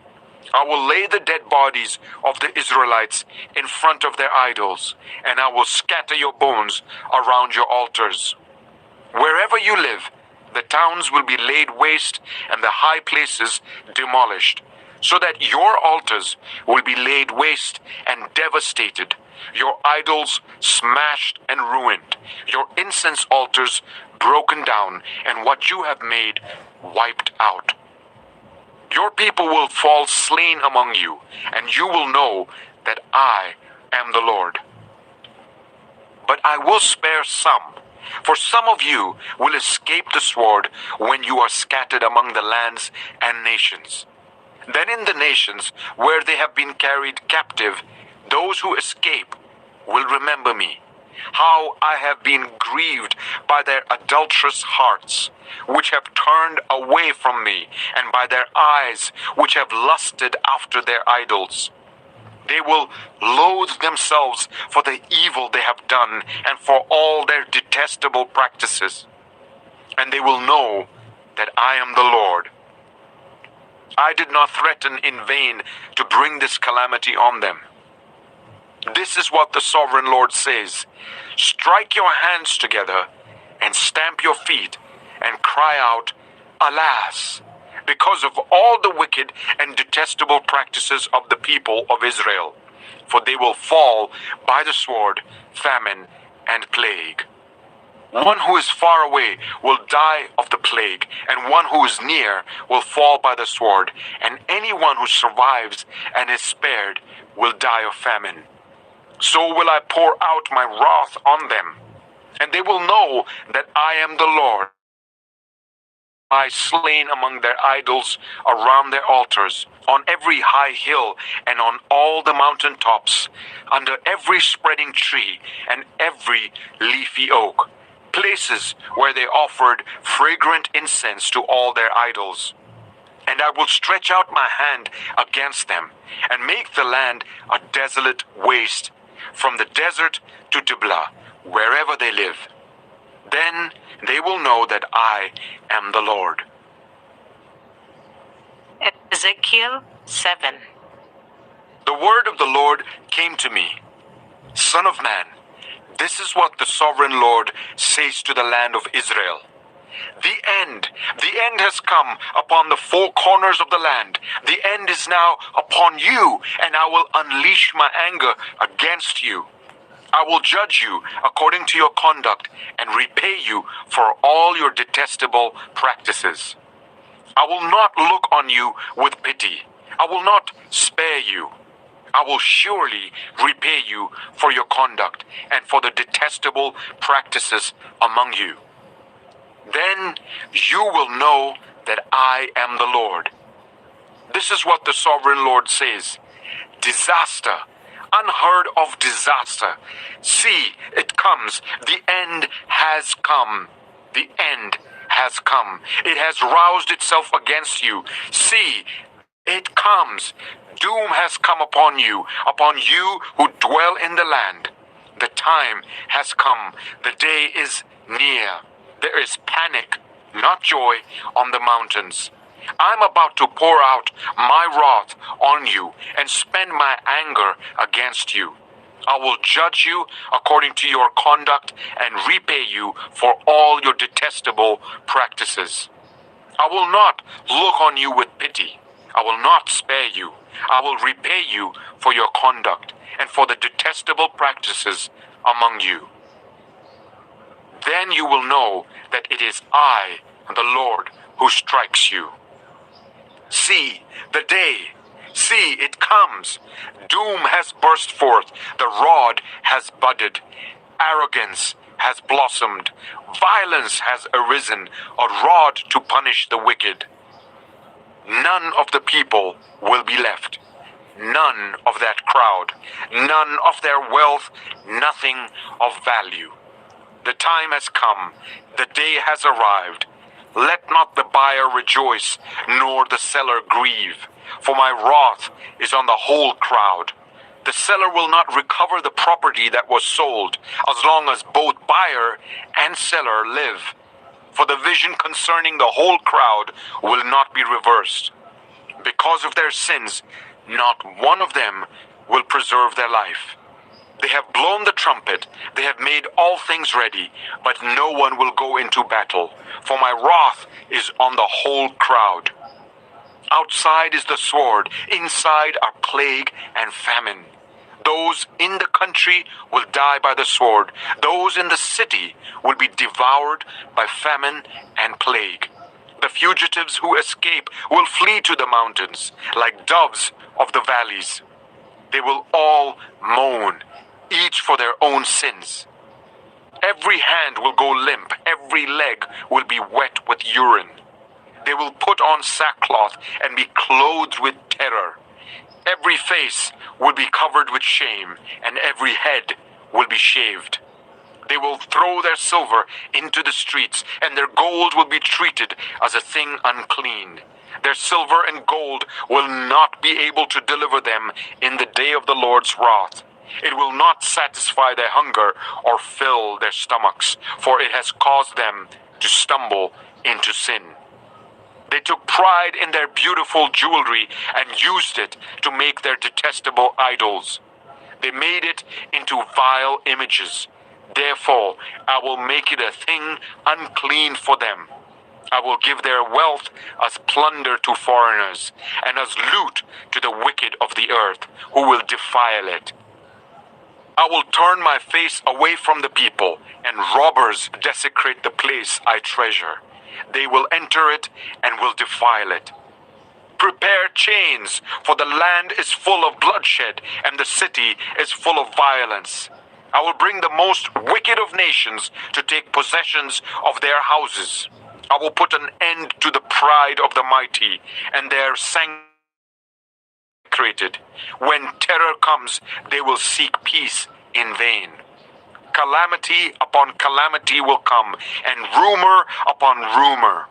I will lay the dead bodies of the Israelites in front of their idols, and I will scatter your bones around your altars. Wherever you live, the towns will be laid waste and the high places demolished, so that your altars will be laid waste and devastated, your idols smashed and ruined, your incense altars broken down, and what you have made wiped out. Your people will fall slain among you, and you will know that I am the Lord. But I will spare some, for some of you will escape the sword when you are scattered among the lands and nations. Then in the nations where they have been carried captive, those who escape will remember me, how I have been grieved by their adulterous hearts, which have turned away from me, and by their eyes, which have lusted after their idols. They will loathe themselves for the evil they have done and for all their detestable practices. And they will know that I am the Lord. I did not threaten in vain to bring this calamity on them. This is what the sovereign Lord says. Strike your hands together and stamp your feet and cry out, Alas, because of all the wicked and detestable practices of the people of Israel, for they will fall by the sword, famine, and plague. One who is far away will die of the plague, and one who is near will fall by the sword, and anyone who survives and is spared will die of famine. So will I pour out my wrath on them, and they will know that I am the Lord. I slain among their idols around their altars, on every high hill and on all the mountain tops, under every spreading tree and every leafy oak, places where they offered fragrant incense to all their idols. And I will stretch out my hand against them, and make the land a desolate waste, from the desert to Diblah, wherever they live. Then they will know that I am the Lord. Ezekiel 7. The word of the Lord came to me. Son of man, this is what the sovereign Lord says to the land of Israel. The end has come upon the four corners of the land. The end is now upon you, and I will unleash my anger against you. I will judge you according to your conduct and repay you for all your detestable practices. I will not look on you with pity. I will not spare you. I will surely repay you for your conduct and for the detestable practices among you. Then you will know that I am the Lord. This is what the sovereign Lord says. Disaster, unheard of disaster. See, it comes. The end has come. The end has come. It has roused itself against you. See, it comes. Doom has come upon you who dwell in the land. The time has come. The day is near. There is panic, not joy, on the mountains. I'm about to pour out my wrath on you and spend my anger against you. I will judge you according to your conduct and repay you for all your detestable practices. I will not look on you with pity. I will not spare you. I will repay you for your conduct and for the detestable practices among you. Then you will know that it is I, the Lord, who strikes you. See, the day. See, it comes. Doom has burst forth. The rod has budded. Arrogance has blossomed. Violence has arisen, a rod to punish the wicked. None of the people will be left. None of that crowd. None of their wealth. Nothing of value. The time has come. The day has arrived. Let not the buyer rejoice, nor the seller grieve, for my wrath is on the whole crowd. The seller will not recover the property that was sold, as long as both buyer and seller live. For the vision concerning the whole crowd will not be reversed. Because of their sins, not one of them will preserve their life. They have blown the trumpet, they have made all things ready, but no one will go into battle, for my wrath is on the whole crowd. Outside is the sword, inside are plague and famine. Those in the country will die by the sword, those in the city will be devoured by famine and plague. The fugitives who escape will flee to the mountains, like doves of the valleys. They will all moan, each for their own sins. Every hand will go limp, every leg will be wet with urine. They will put on sackcloth and be clothed with terror. Every face will be covered with shame, and every head will be shaved. They will throw their silver into the streets, and their gold will be treated as a thing unclean. Their silver and gold will not be able to deliver them in the day of the Lord's wrath. It will not satisfy their hunger or fill their stomachs, for it has caused them to stumble into sin. They took pride in their beautiful jewelry and used it to make their detestable idols. They made it into vile images. Therefore, I will make it a thing unclean for them. I will give their wealth as plunder to foreigners, and as loot to the wicked of the earth, who will defile it. I will turn my face away from the people, and robbers desecrate the place I treasure. They will enter it and will defile it. Prepare chains, for the land is full of bloodshed, and the city is full of violence. I will bring the most wicked of nations to take possessions of their houses. I will put an end to the pride of the mighty, and their created. When terror comes, they will seek peace in vain. Calamity upon calamity will come, and rumor upon rumor.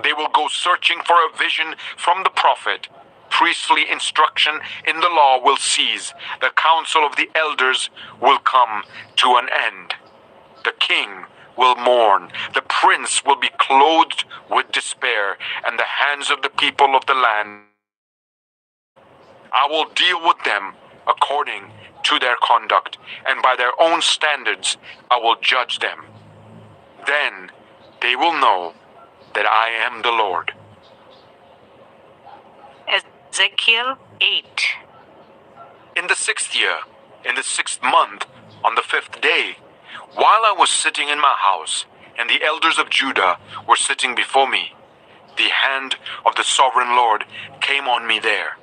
They will go searching for a vision from the prophet. Priestly instruction in the law will cease. The counsel of the elders will come to an end. The king will mourn. The prince will be clothed with despair, and the hands of the people of the land. I will deal with them according to their conduct, and by their own standards I will judge them. Then they will know that I am the Lord. Ezekiel 8. In the 6th year, in the 6th month, on the 5th day, while I was sitting in my house, and the elders of Judah were sitting before me, the hand of the sovereign Lord came on me there.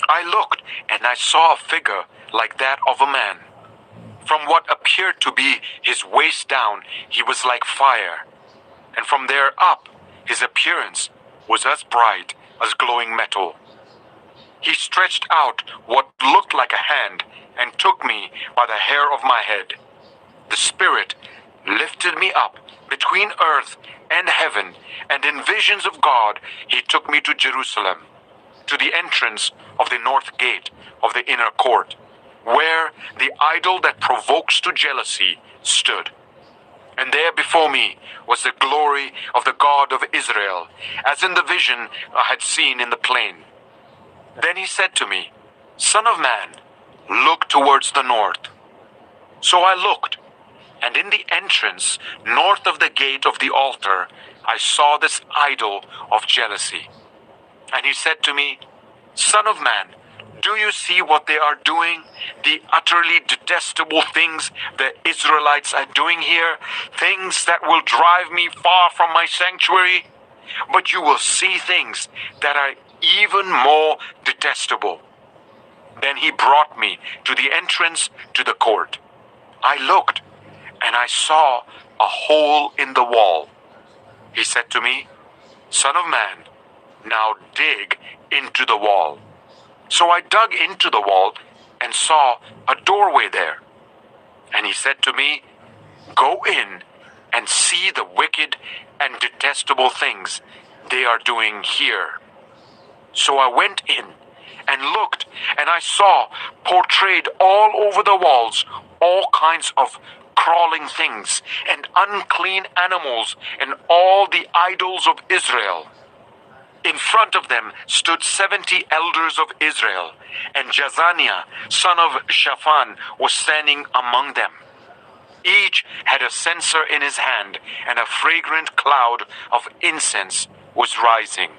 I looked, and I saw a figure like that of a man. From what appeared to be his waist down, he was like fire, and from there up, his appearance was as bright as glowing metal. He stretched out what looked like a hand and took me by the hair of my head. The Spirit lifted me up between earth and heaven, and in visions of God he took me to Jerusalem, to the entrance of the north gate of the inner court, where the idol that provokes to jealousy stood. And there before me was the glory of the God of Israel, as in the vision I had seen in the plain. Then he said to me, Son of man, look towards the north. So I looked, and in the entrance, north of the gate of the altar, I saw this idol of jealousy. And he said to me, Son of man, do you see what they are doing? The utterly detestable things the Israelites are doing here? Things that will drive me far from my sanctuary? But you will see things that are even more detestable. Then he brought me to the entrance to the court. I looked, and I saw a hole in the wall. He said to me, Son of man, now dig into the wall. So I dug into the wall and saw a doorway there. And he said to me, Go in and see the wicked and detestable things they are doing here. So I went in and looked, and I saw portrayed all over the walls all kinds of crawling things and unclean animals and all the idols of Israel. In front of them stood 70 elders of Israel, and Jazaniah, son of Shaphan, was standing among them. Each had a censer in his hand, and a fragrant cloud of incense was rising.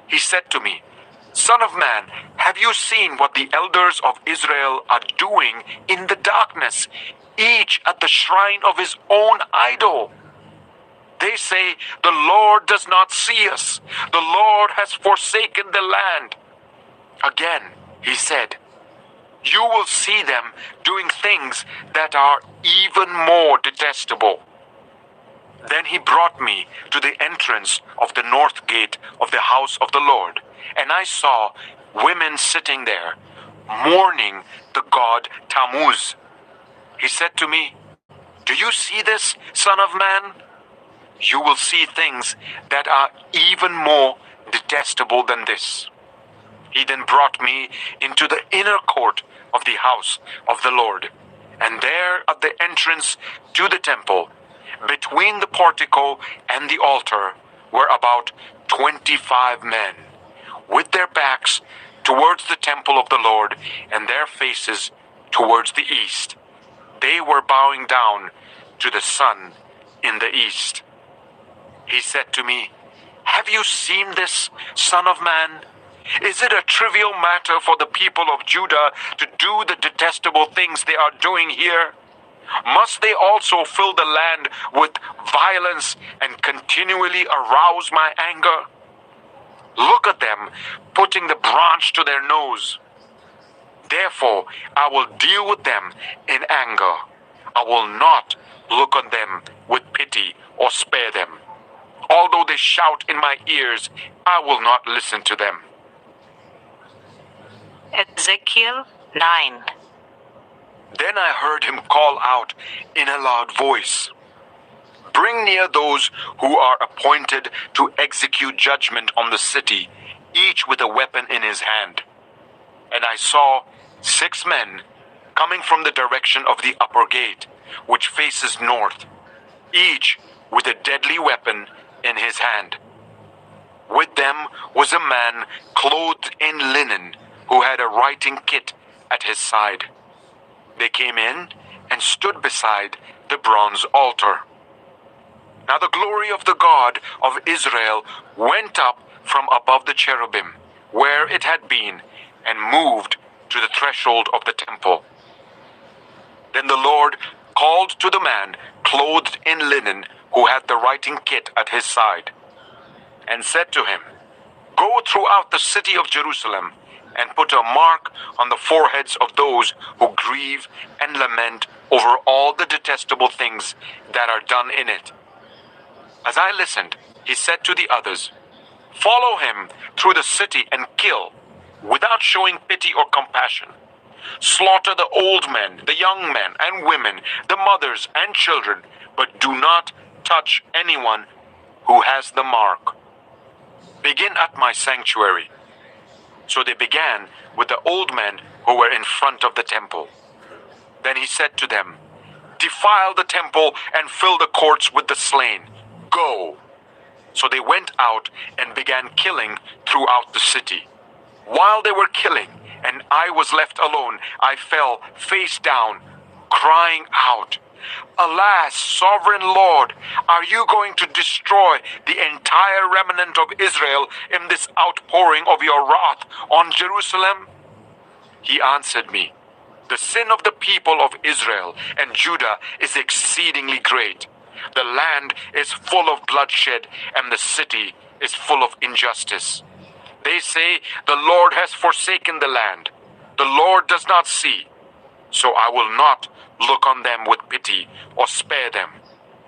He said to me, Son of man, have you seen what the elders of Israel are doing in the darkness, each at the shrine of his own idol? They say, The Lord does not see us. The Lord has forsaken the land. Again, he said, You will see them doing things that are even more detestable. Then he brought me to the entrance of the north gate of the house of the Lord, and I saw women sitting there, mourning the god Tammuz. He said to me, Do you see this, son of man? You will see things that are even more detestable than this. He then brought me into the inner court of the house of the Lord, and there at the entrance to the temple, between the portico and the altar, were about 25 men, with their backs towards the temple of the Lord and their faces towards the east. They were bowing down to the sun in the east. He said to me, Have you seen this, son of man? Is it a trivial matter for the people of Judah to do the detestable things they are doing here? Must they also fill the land with violence and continually arouse my anger? Look at them, putting the branch to their nose. Therefore, I will deal with them in anger. I will not look on them with pity or spare them. Although they shout in my ears, I will not listen to them. Ezekiel 9. Then I heard him call out in a loud voice, "Bring near those who are appointed to execute judgment on the city, each with a weapon in his hand." And I saw 6 men coming from the direction of the upper gate, which faces north, each with a deadly weapon in his hand. With them was a man clothed in linen, who had a writing kit at his side. They came in and stood beside the bronze altar. Now the glory of the God of Israel went up from above the cherubim, where it had been, and moved to the threshold of the temple. Then the Lord called to the man clothed in linen, who had the writing kit at his side, and said to him, "Go throughout the city of Jerusalem, and put a mark on the foreheads of those who grieve and lament over all the detestable things that are done in it." As I listened, he said to the others, "Follow him through the city and kill, without showing pity or compassion. Slaughter the old men, the young men and women, the mothers and children, but do not touch anyone who has the mark. Begin at my sanctuary." So they began with the old men who were in front of the temple. Then he said to them, "Defile the temple and fill the courts with the slain. Go." So they went out and began killing throughout the city. While they were killing, and I was left alone, I fell face down, crying out, "Alas, sovereign Lord, are you going to destroy the entire remnant of Israel in this outpouring of your wrath on Jerusalem?" He answered me, "The sin of the people of Israel and Judah is exceedingly great. The land is full of bloodshed, and the city is full of injustice. They say, 'The Lord has forsaken the land. The Lord does not see.' So I will not look on them with pity or spare them,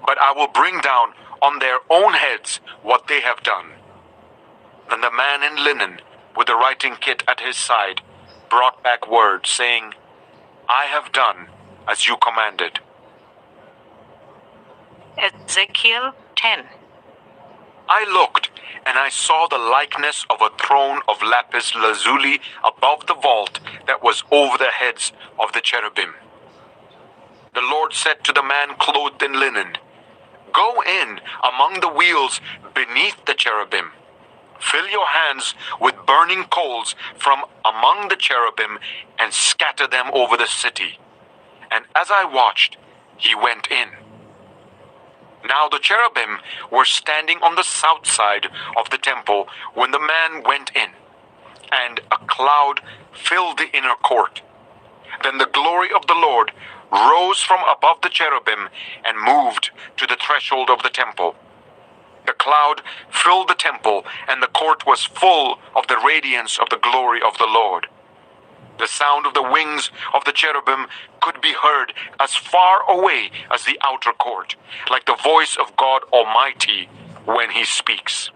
but I will bring down on their own heads what they have done." Then the man in linen, with the writing kit at his side, brought back word, saying, "I have done as you commanded." Ezekiel 10. I looked, and I saw the likeness of a throne of lapis lazuli above the vault that was over the heads of the cherubim. The Lord said to the man clothed in linen, "Go in among the wheels beneath the cherubim. Fill your hands with burning coals from among the cherubim and scatter them over the city." And as I watched, he went in. Now the cherubim were standing on the south side of the temple when the man went in, and a cloud filled the inner court. Then the glory of the Lord rose from above the cherubim and moved to the threshold of the temple. The cloud filled the temple, and the court was full of the radiance of the glory of the Lord. The sound of the wings of the cherubim could be heard as far away as the outer court, like the voice of God Almighty when he speaks.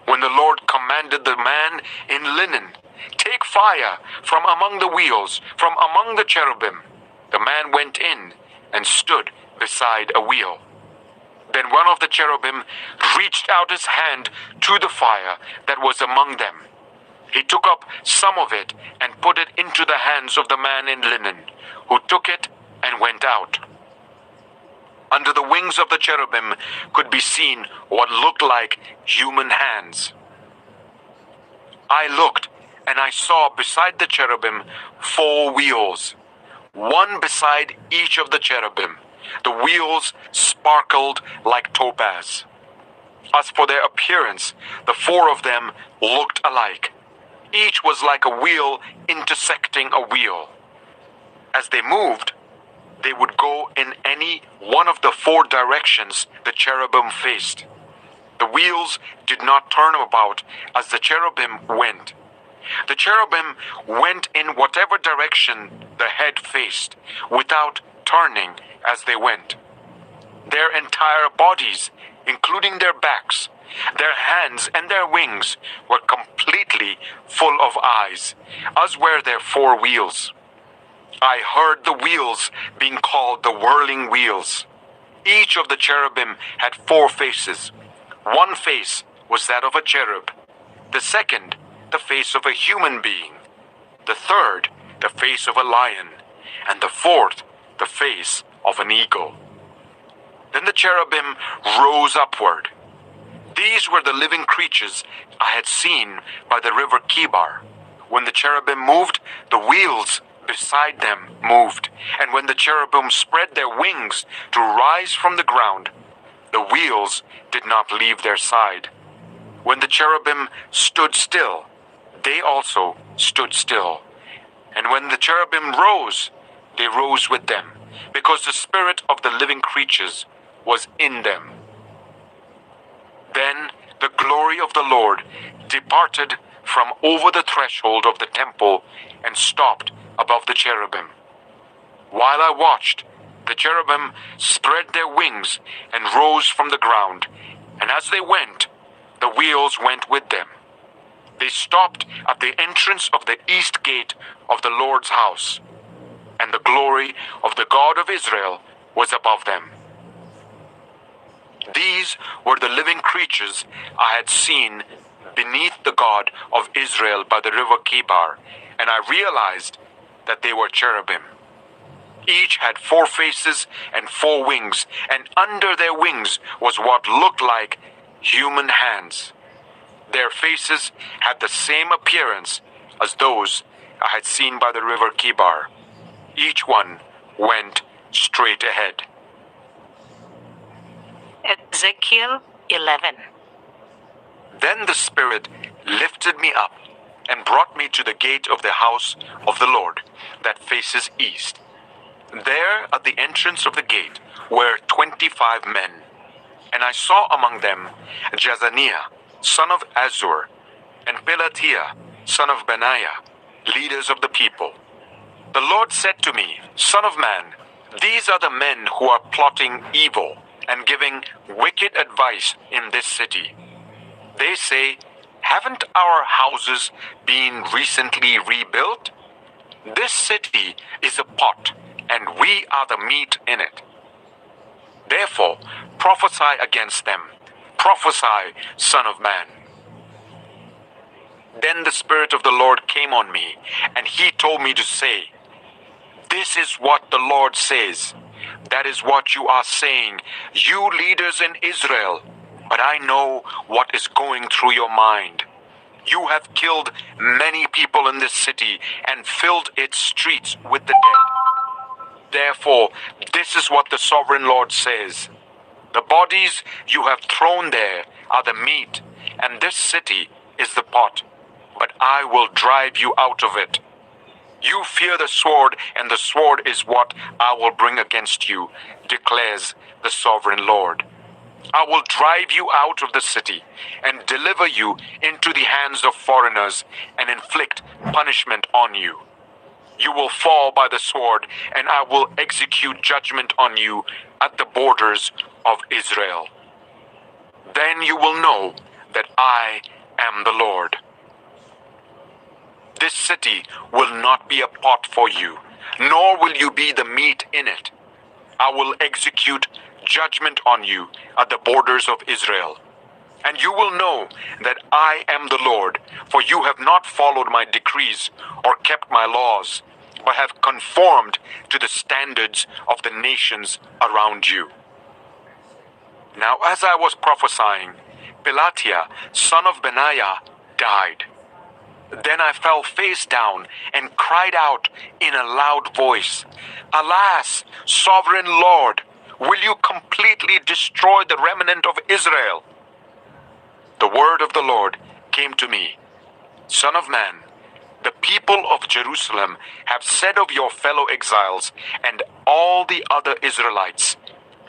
When the Lord commanded the man in linen, "Take fire from among the wheels, from among the cherubim," the man went in and stood beside a wheel. Then one of the cherubim reached out his hand to the fire that was among them. He took up some of it and put it into the hands of the man in linen, who took it and went out. Under the wings of the cherubim could be seen what looked like human hands. I looked, and I saw beside the cherubim 4 wheels, one beside each of the cherubim. The wheels sparkled like topaz. As for their appearance, the 4 of them looked alike. Each was like a wheel intersecting a wheel. As they moved, they would go in any one of the 4 directions the cherubim faced. The wheels did not turn about as the cherubim went. The cherubim went in whatever direction the head faced, without turning as they went. Their entire bodies, including their backs, their hands and their wings, were completely full of eyes, as were their 4 wheels. I heard the wheels being called the whirling wheels. Each of the cherubim had 4 faces. One face was that of a cherub. The second, the face of a human being. The third, the face of a lion. And the fourth, the face of an eagle. Then the cherubim rose upward. These were the living creatures I had seen by the river Kibar. When the cherubim moved, the wheels beside them moved. And when the cherubim spread their wings to rise from the ground, the wheels did not leave their side. When the cherubim stood still, they also stood still. And when the cherubim rose, they rose with them, because the spirit of the living creatures was in them. Then the glory of the Lord departed from over the threshold of the temple and stopped above the cherubim. While I watched, the cherubim spread their wings and rose from the ground, and as they went, the wheels went with them. They stopped at the entrance of the east gate of the Lord's house, and the glory of the God of Israel was above them. These were the living creatures I had seen beneath the God of Israel by the river Kibar, and I realized that they were cherubim. Each had 4 faces and 4 wings, and under their wings was what looked like human hands. Their faces had the same appearance as those I had seen by the river Kibar. Each one went straight ahead. Ezekiel 11. Then the Spirit lifted me up and brought me to the gate of the house of the Lord that faces east. There at the entrance of the gate were 25 men, and I saw among them Jazaniah, son of Azur, and Pelatiah, son of Benaiah, leaders of the people. The Lord said to me, Son of man, these are the men who are plotting evil and giving wicked advice in this city. They say, haven't our houses been recently rebuilt? This city is a pot, and we are the meat in it. Therefore, prophesy against them. Prophesy, Son of man. Then the Spirit of the Lord came on me, and he told me to say, This is what the Lord says. That is what you are saying, you leaders in Israel. But I know what is going through your mind. You have killed many people in this city and filled its streets with the dead. Therefore, this is what the sovereign Lord says. The bodies you have thrown there are the meat, and this city is the pot. But I will drive you out of it. You fear the sword, and the sword is what I will bring against you, declares the sovereign Lord. I will drive you out of the city and deliver you into the hands of foreigners and inflict punishment on you. You will fall by the sword, and I will execute judgment on you at the borders of Israel. Then you will know that I am the Lord. This city will not be a pot for you, nor will you be the meat in it. I will execute judgment on you at the borders of Israel. And you will know that I am the Lord, for you have not followed my decrees or kept my laws, but have conformed to the standards of the nations around you. Now as I was prophesying, Pelatiah, son of Benaiah, died. Then I fell face down and cried out in a loud voice, Alas, sovereign Lord, will you completely destroy the remnant of Israel? The word of the Lord came to me. Son of man, the people of Jerusalem have said of your fellow exiles and all the other Israelites,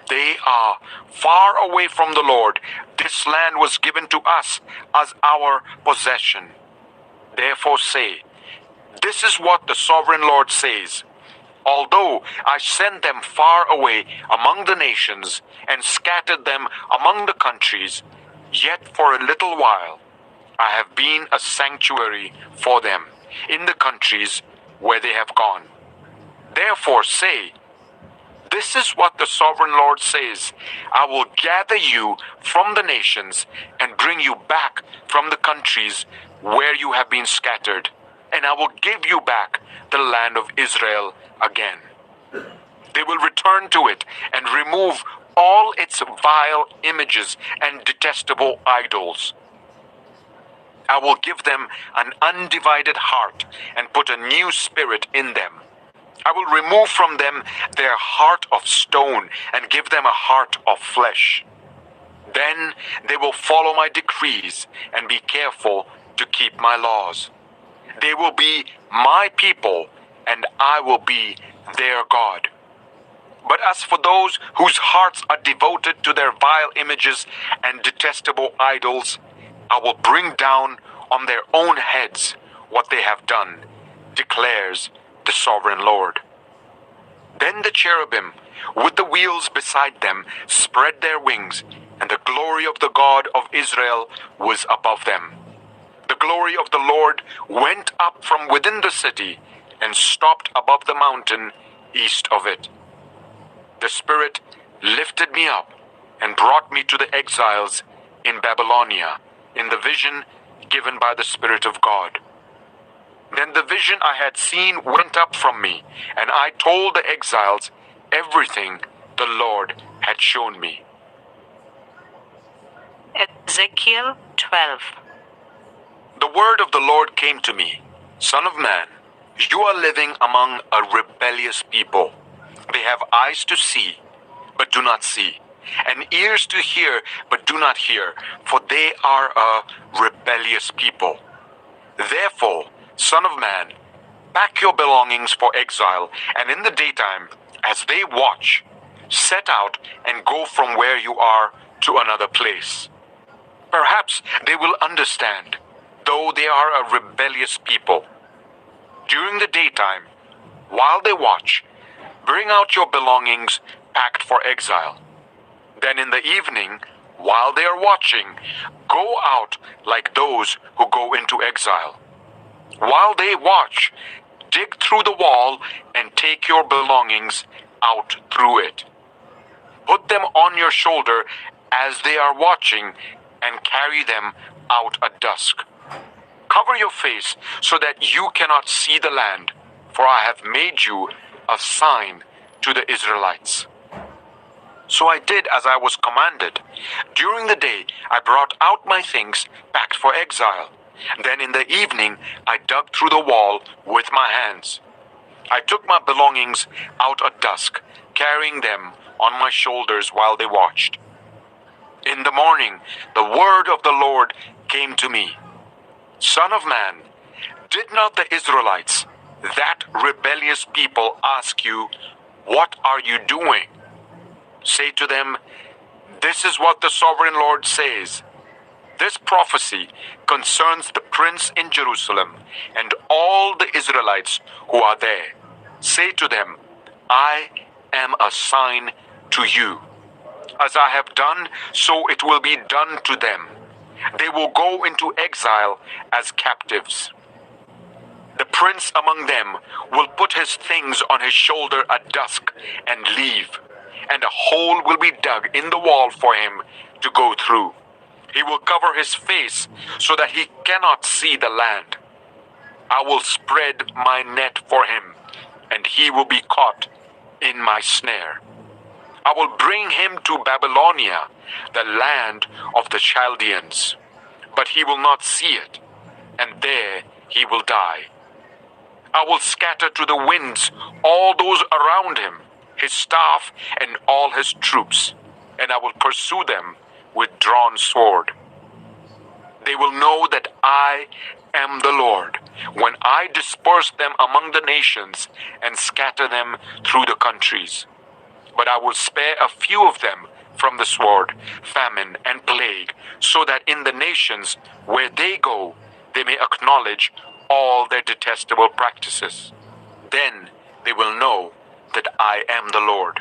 they are far away from the Lord. This land was given to us as our possession. Therefore say, this is what the sovereign Lord says. Although I sent them far away among the nations and scattered them among the countries, yet for a little while I have been a sanctuary for them in the countries where they have gone. Therefore say, this is what the sovereign Lord says. I will gather you from the nations and bring you back from the countries where you have been scattered, and I will give you back the land of Israel again. They will return to it and remove all its vile images and detestable idols. I will give them an undivided heart and put a new spirit in them. I will remove from them their heart of stone and give them a heart of flesh. Then they will follow my decrees and be careful to keep my laws. They will be my people, and I will be their God. But as for those whose hearts are devoted to their vile images and detestable idols, I will bring down on their own heads what they have done, declares the sovereign Lord. Then the cherubim, with the wheels beside them, spread their wings, and the glory of the God of Israel was above them. The glory of the Lord went up from within the city and stopped above the mountain east of it. The Spirit lifted me up and brought me to the exiles in Babylonia, in the vision given by the Spirit of God. Then the vision I had seen went up from me, and I told the exiles everything the Lord had shown me. Ezekiel 12. The word of the Lord came to me, Son of man, you are living among a rebellious people. They have eyes to see, but do not see, and ears to hear, but do not hear, for they are a rebellious people. Therefore, Son of man, pack your belongings for exile, and in the daytime, as they watch, set out and go from where you are to another place. Perhaps they will understand, though they are a rebellious people. During the daytime, while they watch, bring out your belongings packed for exile. Then in the evening, while they are watching, go out like those who go into exile. While they watch, dig through the wall and take your belongings out through it. Put them on your shoulder as they are watching and carry them out at dusk. Cover your face so that you cannot see the land, for I have made you a sign to the Israelites. So I did as I was commanded. During the day I brought out my things packed for exile. Then in the evening I dug through the wall with my hands. I took my belongings out at dusk, carrying them on my shoulders while they watched. In the morning the word of the Lord came to me. Son of man, did not the Israelites, that rebellious people, ask you, what are you doing? Say to them, this is what the sovereign Lord says. This prophecy concerns the prince in Jerusalem and all the Israelites who are there. Say to them, I am a sign to you. As I have done, so it will be done to them. They will go into exile as captives. The prince among them will put his things on his shoulder at dusk and leave, and a hole will be dug in the wall for him to go through. He will cover his face so that he cannot see the land. I will spread my net for him, and he will be caught in my snare. I will bring him to Babylonia, the land of the Chaldeans, but he will not see it, and there he will die. I will scatter to the winds all those around him, his staff and all his troops, and I will pursue them with drawn sword. They will know that I am the Lord, when I disperse them among the nations and scatter them through the countries. But I will spare a few of them from the sword, famine, and plague, so that in the nations where they go, they may acknowledge all their detestable practices. Then they will know that I am the Lord.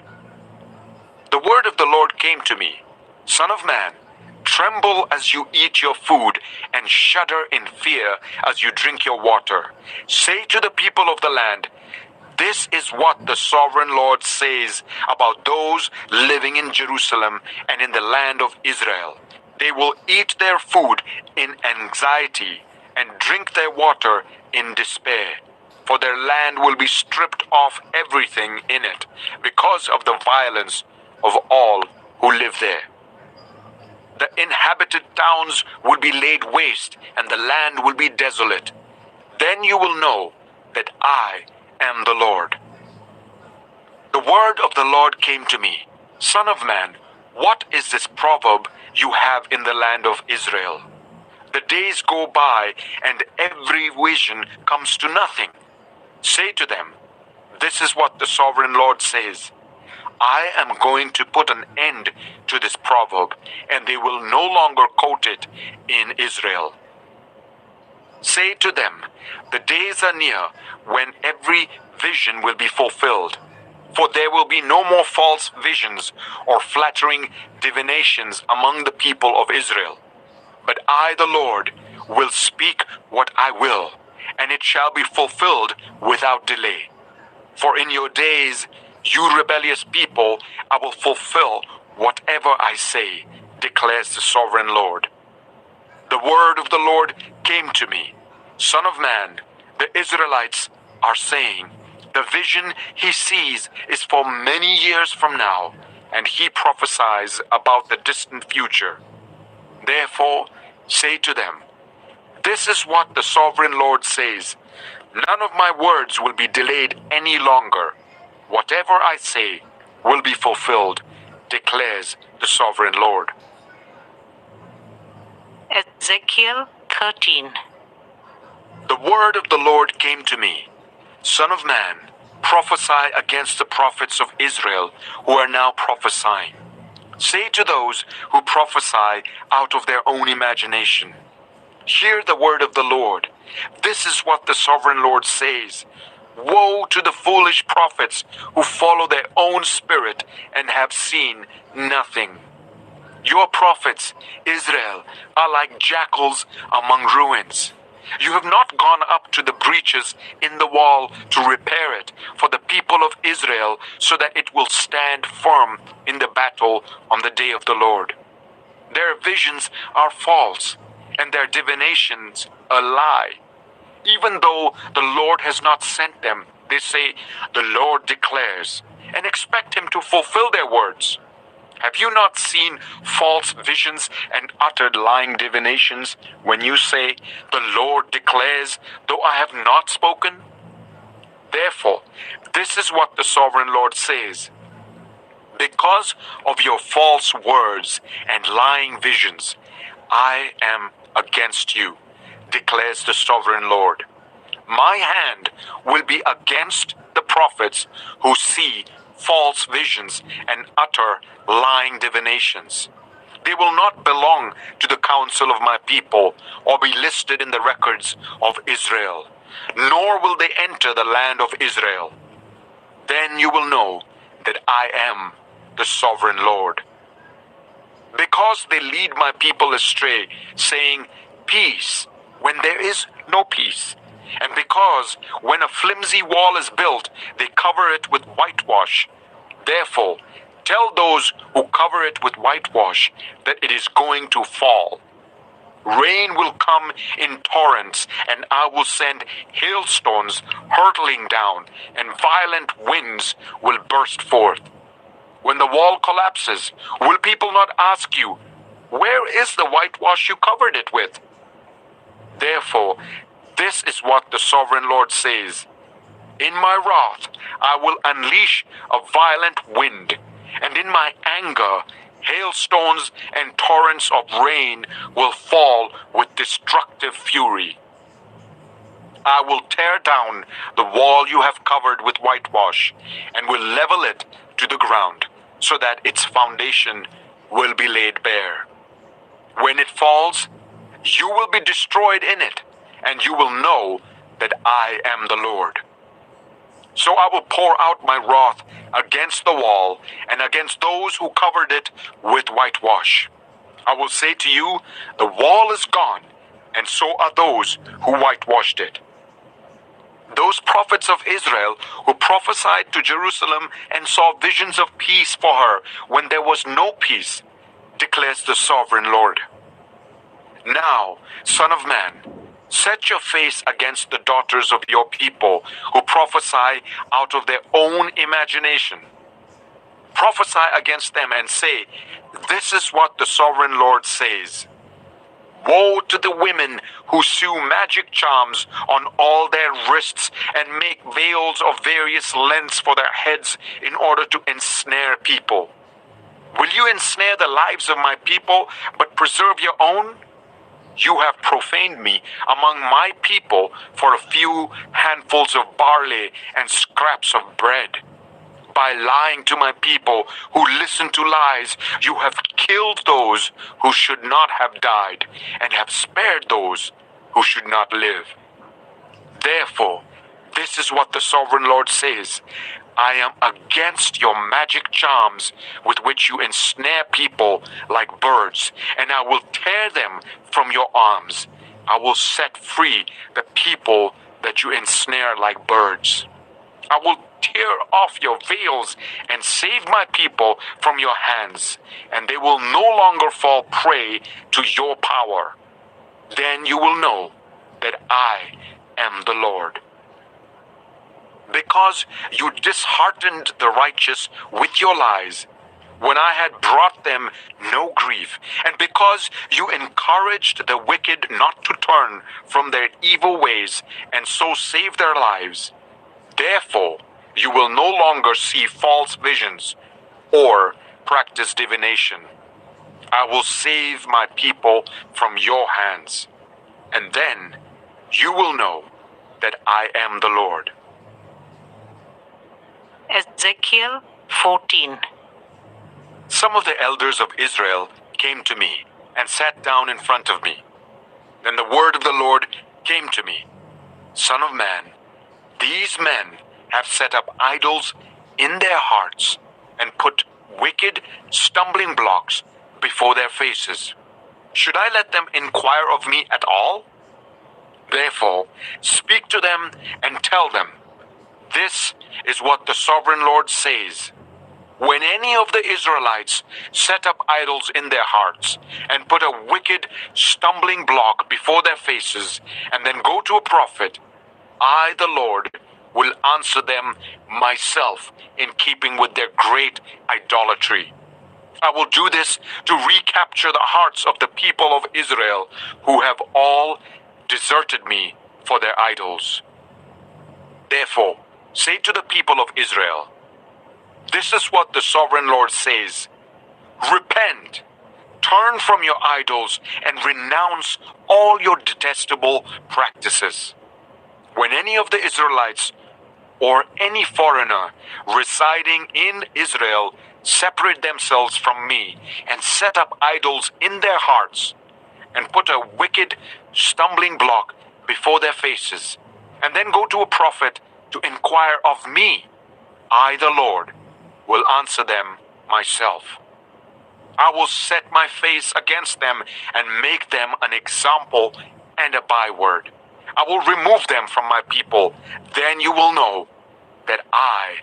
The word of the Lord came to me, Son of man, tremble as you eat your food, and shudder in fear as you drink your water. Say to the people of the land, this is what the sovereign Lord says about those living in Jerusalem and in the land of Israel. They will eat their food in anxiety and drink their water in despair, for their land will be stripped of everything in it because of the violence of all who live there. The inhabited towns will be laid waste, and the land will be desolate. Then you will know that I am the Lord. The word of the Lord came to me, Son of man, what is this proverb you have in the land of Israel? The days go by, and every vision comes to nothing. Say to them, this is what the sovereign Lord says. I am going to put an end to this proverb, and they will no longer quote it in Israel. Say to them, the days are near when every vision will be fulfilled, for there will be no more false visions or flattering divinations among the people of Israel. But I, the Lord, will speak what I will, and it shall be fulfilled without delay. For in your days, you rebellious people, I will fulfill whatever I say, declares the sovereign Lord. The word of the Lord came to me, Son of man, the Israelites are saying, the vision he sees is for many years from now, and he prophesies about the distant future. Therefore, say to them, this is what the sovereign Lord says, none of my words will be delayed any longer. Whatever I say will be fulfilled, declares the sovereign Lord. Ezekiel 13. The word of the Lord came to me, Son of man, prophesy against the prophets of Israel who are now prophesying. Say to those who prophesy out of their own imagination, hear the word of the Lord. This is what the sovereign Lord says. Woe to the foolish prophets who follow their own spirit and have seen nothing. Your prophets, Israel, are like jackals among ruins. You have not gone up to the breaches in the wall to repair it for the people of Israel, so that it will stand firm in the battle on the day of the Lord. Their visions are false, and their divinations a lie. Even though the Lord has not sent them, they say, the Lord declares, and expect him to fulfill their words. Have you not seen false visions and uttered lying divinations when you say, the Lord declares, though I have not spoken? Therefore, this is what the sovereign Lord says. Because of your false words and lying visions, I am against you, declares the sovereign Lord. My hand will be against the prophets who see false visions and utter lying divinations. They will not belong to the council of my people or be listed in the records of Israel, nor will they enter the land of Israel. Then you will know that I am the sovereign Lord. Because they lead my people astray, saying, peace, when there is no peace. And because when a flimsy wall is built, they cover it with whitewash. Therefore, tell those who cover it with whitewash that it is going to fall. Rain will come in torrents, and I will send hailstones hurtling down, and violent winds will burst forth. When the wall collapses, will people not ask you, where is the whitewash you covered it with? Therefore, this is what the sovereign Lord says. In my wrath, I will unleash a violent wind, and in my anger, Hailstones and torrents of rain will fall with destructive fury. I will tear down the wall you have covered with whitewash and will level it to the ground so that its foundation will be laid bare. When it falls, you will be destroyed in it, and you will know that I am the Lord. So I will pour out my wrath against the wall and against those who covered it with whitewash. I will say to you, the wall is gone, and so are those who whitewashed it. Those prophets of Israel who prophesied to Jerusalem and saw visions of peace for her when there was no peace, declares the sovereign Lord. Now, Son of man, set your face against the daughters of your people who prophesy out of their own imagination. Prophesy against them and say, this is what the sovereign Lord says. Woe to the women who sew magic charms on all their wrists and make veils of various lengths for their heads in order to ensnare people. Will you ensnare the lives of my people but preserve your own? You have profaned me among my people for a few handfuls of barley and scraps of bread. By lying to my people who listen to lies, you have killed those who should not have died and have spared those who should not live. Therefore, this is what the sovereign Lord says. I am against your magic charms with which you ensnare people like birds, and I will tear them from your arms. I will set free the people that you ensnare like birds. I will tear off your veils and save my people from your hands, and they will no longer fall prey to your power. Then you will know that I am the Lord. Because you disheartened the righteous with your lies, when I had brought them no grief, and because you encouraged the wicked not to turn from their evil ways and so save their lives, therefore you will no longer see false visions or practice divination. I will save my people from your hands, and then you will know that I am the Lord. Ezekiel 14. Some of the elders of Israel came to me and sat down in front of me. Then the word of the Lord came to me. Son of man, these men have set up idols in their hearts and put wicked stumbling blocks before their faces. Should I let them inquire of me at all? Therefore, speak to them and tell them, this is what the sovereign Lord says. When any of the Israelites set up idols in their hearts and put a wicked stumbling block before their faces and then go to a prophet, I, the Lord, will answer them myself in keeping with their great idolatry. I will do this to recapture the hearts of the people of Israel who have all deserted me for their idols. Therefore, say to the people of Israel, this is what the sovereign Lord says. Repent, turn from your idols, and renounce all your detestable practices. When any of the Israelites or any foreigner residing in Israel separate themselves from me and set up idols in their hearts and put a wicked stumbling block before their faces, and then go to a prophet to inquire of me, I, the Lord, will answer them myself. I will set my face against them and make them an example and a byword. I will remove them from my people. Then you will know that I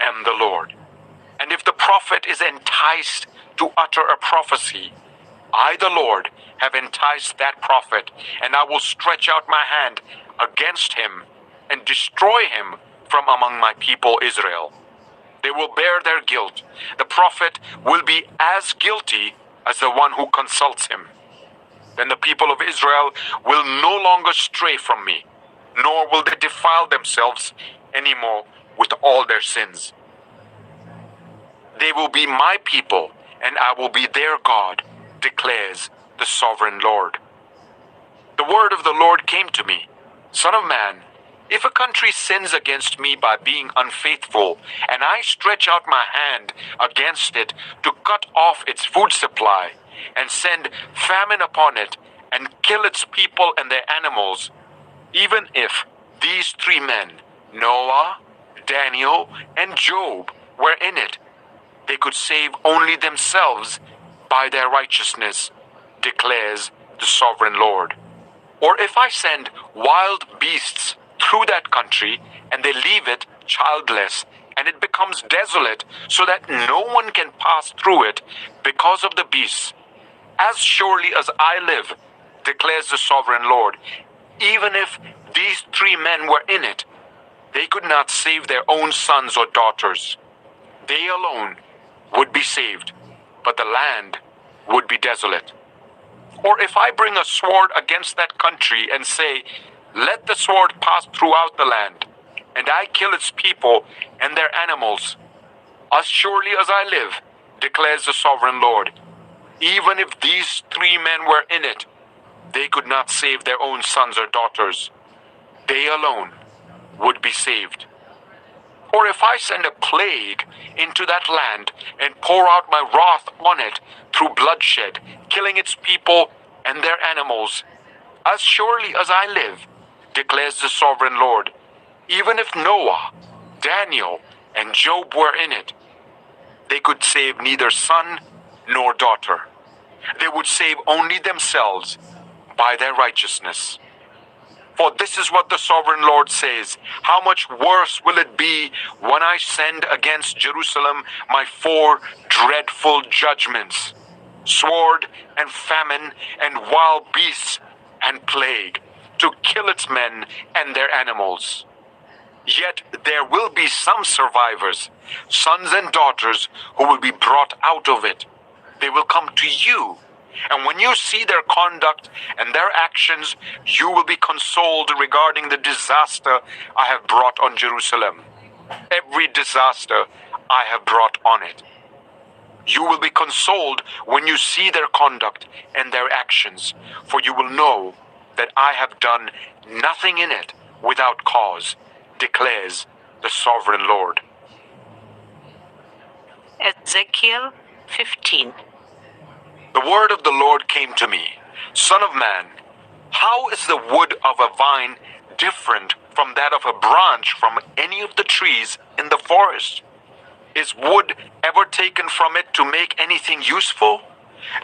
am the Lord. And if the prophet is enticed to utter a prophecy, I, the Lord, have enticed that prophet, and I will stretch out my hand against him and destroy him from among my people Israel. They will bear their guilt. The prophet will be as guilty as the one who consults him. Then the people of Israel will no longer stray from me, nor will they defile themselves anymore with all their sins. They will be my people, and I will be their God, declares the sovereign Lord. The word of the Lord came to me, Son of man, if a country sins against me by being unfaithful, and I stretch out my hand against it to cut off its food supply, and send famine upon it, and kill its people and their animals, even if these three men, Noah, Daniel, and Job, were in it, they could save only themselves by their righteousness, declares the sovereign Lord. Or if I send wild beasts through that country, and they leave it childless, and it becomes desolate, so that no one can pass through it because of the beasts, as surely as I live, declares the sovereign Lord, even if these three men were in it, they could not save their own sons or daughters. They alone would be saved, but the land would be desolate. Or if I bring a sword against that country and say, let the sword pass throughout the land, and I kill its people and their animals, as surely as I live, declares the sovereign Lord, even if these three men were in it, they could not save their own sons or daughters. They alone would be saved. Or if I send a plague into that land and pour out my wrath on it through bloodshed, killing its people and their animals, as surely as I live, declares the sovereign Lord, even if Noah, Daniel, and Job were in it, they could save neither son nor daughter. They would save only themselves by their righteousness. For this is what the sovereign Lord says, how much worse will it be when I send against Jerusalem my 4 dreadful judgments, sword and famine and wild beasts and plague, to kill its men and their animals. Yet there will be some survivors, sons and daughters, who will be brought out of it. They will come to you, and when you see their conduct and their actions, you will be consoled regarding the disaster I have brought on Jerusalem. Every disaster I have brought on it. You will be consoled when you see their conduct and their actions, for you will know that I have done nothing in it without cause, declares the sovereign Lord. Ezekiel 15. The word of the Lord came to me, Son of man, how is the wood of a vine different from that of a branch from any of the trees in the forest? Is wood ever taken from it to make anything useful?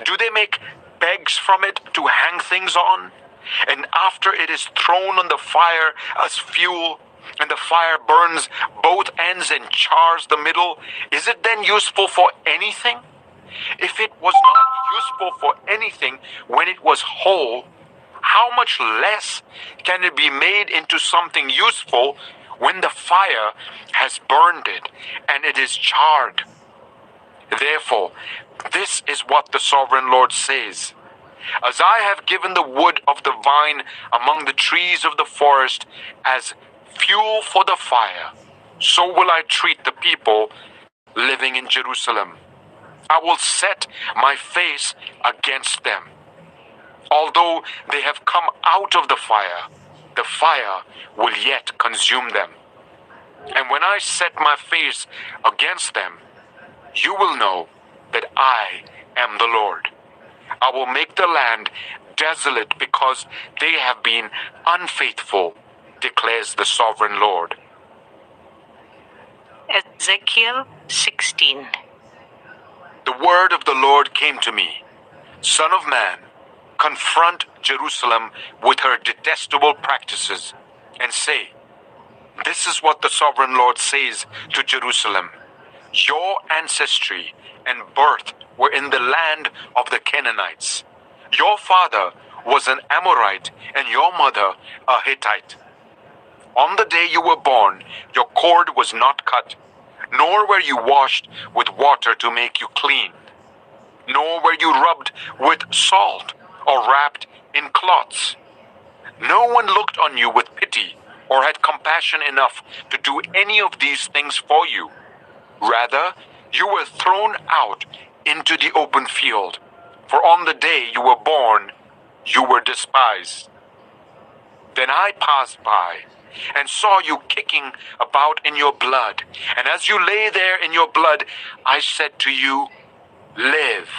Do they make pegs from it to hang things on? And after it is thrown on the fire as fuel, and the fire burns both ends and chars the middle, is it then useful for anything? If it was not useful for anything when it was whole, how much less can it be made into something useful when the fire has burned it and it is charred? Therefore, this is what the sovereign Lord says. As I have given the wood of the vine among the trees of the forest as fuel for the fire, so will I treat the people living in Jerusalem. I will set my face against them. Although they have come out of the fire will yet consume them. And when I set my face against them, you will know that I am the Lord. I will make the land desolate because they have been unfaithful, declares the sovereign Lord. Ezekiel 16. The word of the Lord came to me, Son of man, confront Jerusalem with her detestable practices, and say, this is what the sovereign Lord says to Jerusalem. Your ancestry and birth were in the land of the Canaanites. Your father was an Amorite, and your mother a Hittite. On the day you were born, your cord was not cut, nor were you washed with water to make you clean, nor were you rubbed with salt or wrapped in cloths. No one looked on you with pity or had compassion enough to do any of these things for you. Rather, you were thrown out into the open field. For on the day you were born, you were despised. Then I passed by and saw you kicking about in your blood. And as you lay there in your blood, I said to you, live.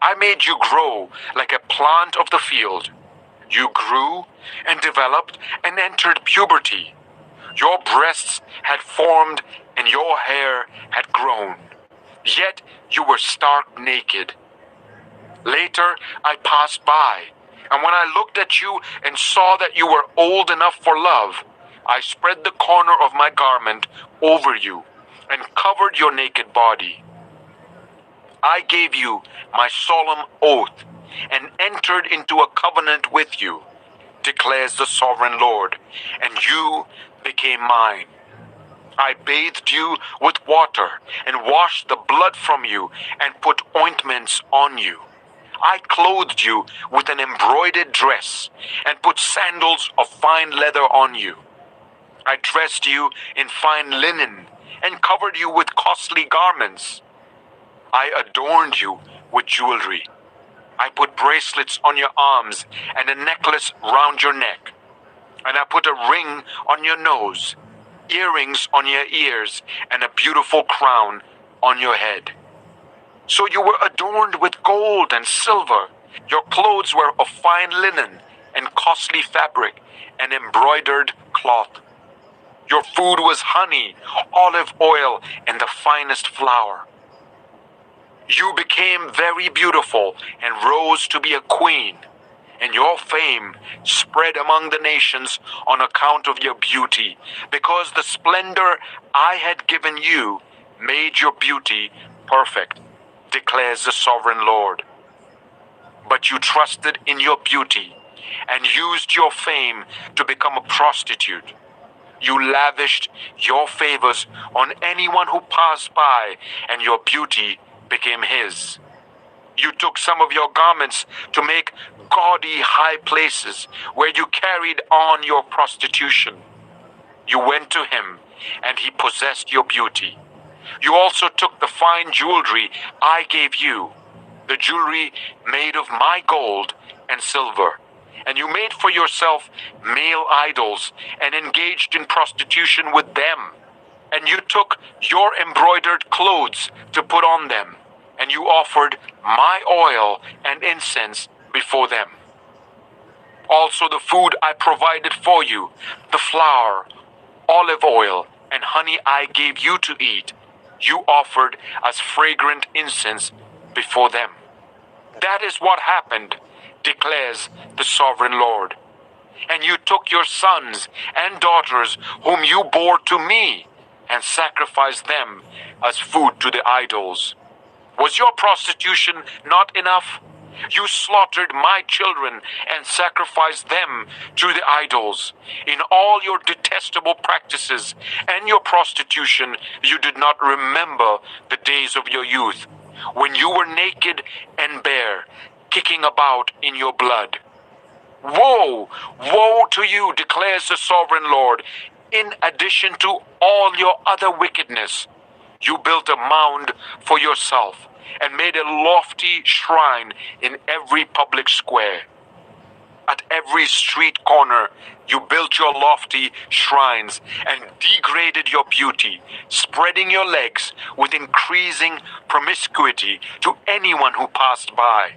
I made you grow like a plant of the field. You grew and developed and entered puberty. Your breasts had formed and your hair had grown. Yet you were stark naked. Later I passed by, and when I looked at you and saw that you were old enough for love, I spread the corner of my garment over you and covered your naked body. I gave you my solemn oath and entered into a covenant with you, declares the sovereign Lord, and you became mine. I bathed you with water and washed the blood from you and put ointments on you. I clothed you with an embroidered dress and put sandals of fine leather on you. I dressed you in fine linen and covered you with costly garments. I adorned you with jewelry. I put bracelets on your arms and a necklace round your neck. And I put a ring on your nose, earrings on your ears, and a beautiful crown on your head. So you were adorned with gold and silver. Your clothes were of fine linen and costly fabric and embroidered cloth. Your food was honey, olive oil, and the finest flour. You became very beautiful and rose to be a queen, and your fame spread among the nations on account of your beauty, because the splendor I had given you made your beauty perfect, declares the sovereign Lord. But you trusted in your beauty and used your fame to become a prostitute. You lavished your favors on anyone who passed by, and your beauty became his. You took some of your garments to make gaudy high places where you carried on your prostitution. You went to him, and he possessed your beauty. You also took the fine jewelry I gave you, the jewelry made of my gold and silver, and you made for yourself male idols and engaged in prostitution with them. And you took your embroidered clothes to put on them, and you offered my oil and incense before them. Also the food I provided for you, the flour, olive oil, and honey I gave you to eat, you offered as fragrant incense before them. That is what happened, declares the sovereign Lord. And you took your sons and daughters whom you bore to me and sacrificed them as food to the idols. Was your prostitution not enough? You slaughtered my children and sacrificed them to the idols. In all your detestable practices and your prostitution, you did not remember the days of your youth, when you were naked and bare, kicking about in your blood. Woe, woe to you, declares the sovereign Lord. In addition to all your other wickedness, you built a mound for yourself and made a lofty shrine in every public square. At every street corner, you built your lofty shrines and degraded your beauty, spreading your legs with increasing promiscuity to anyone who passed by.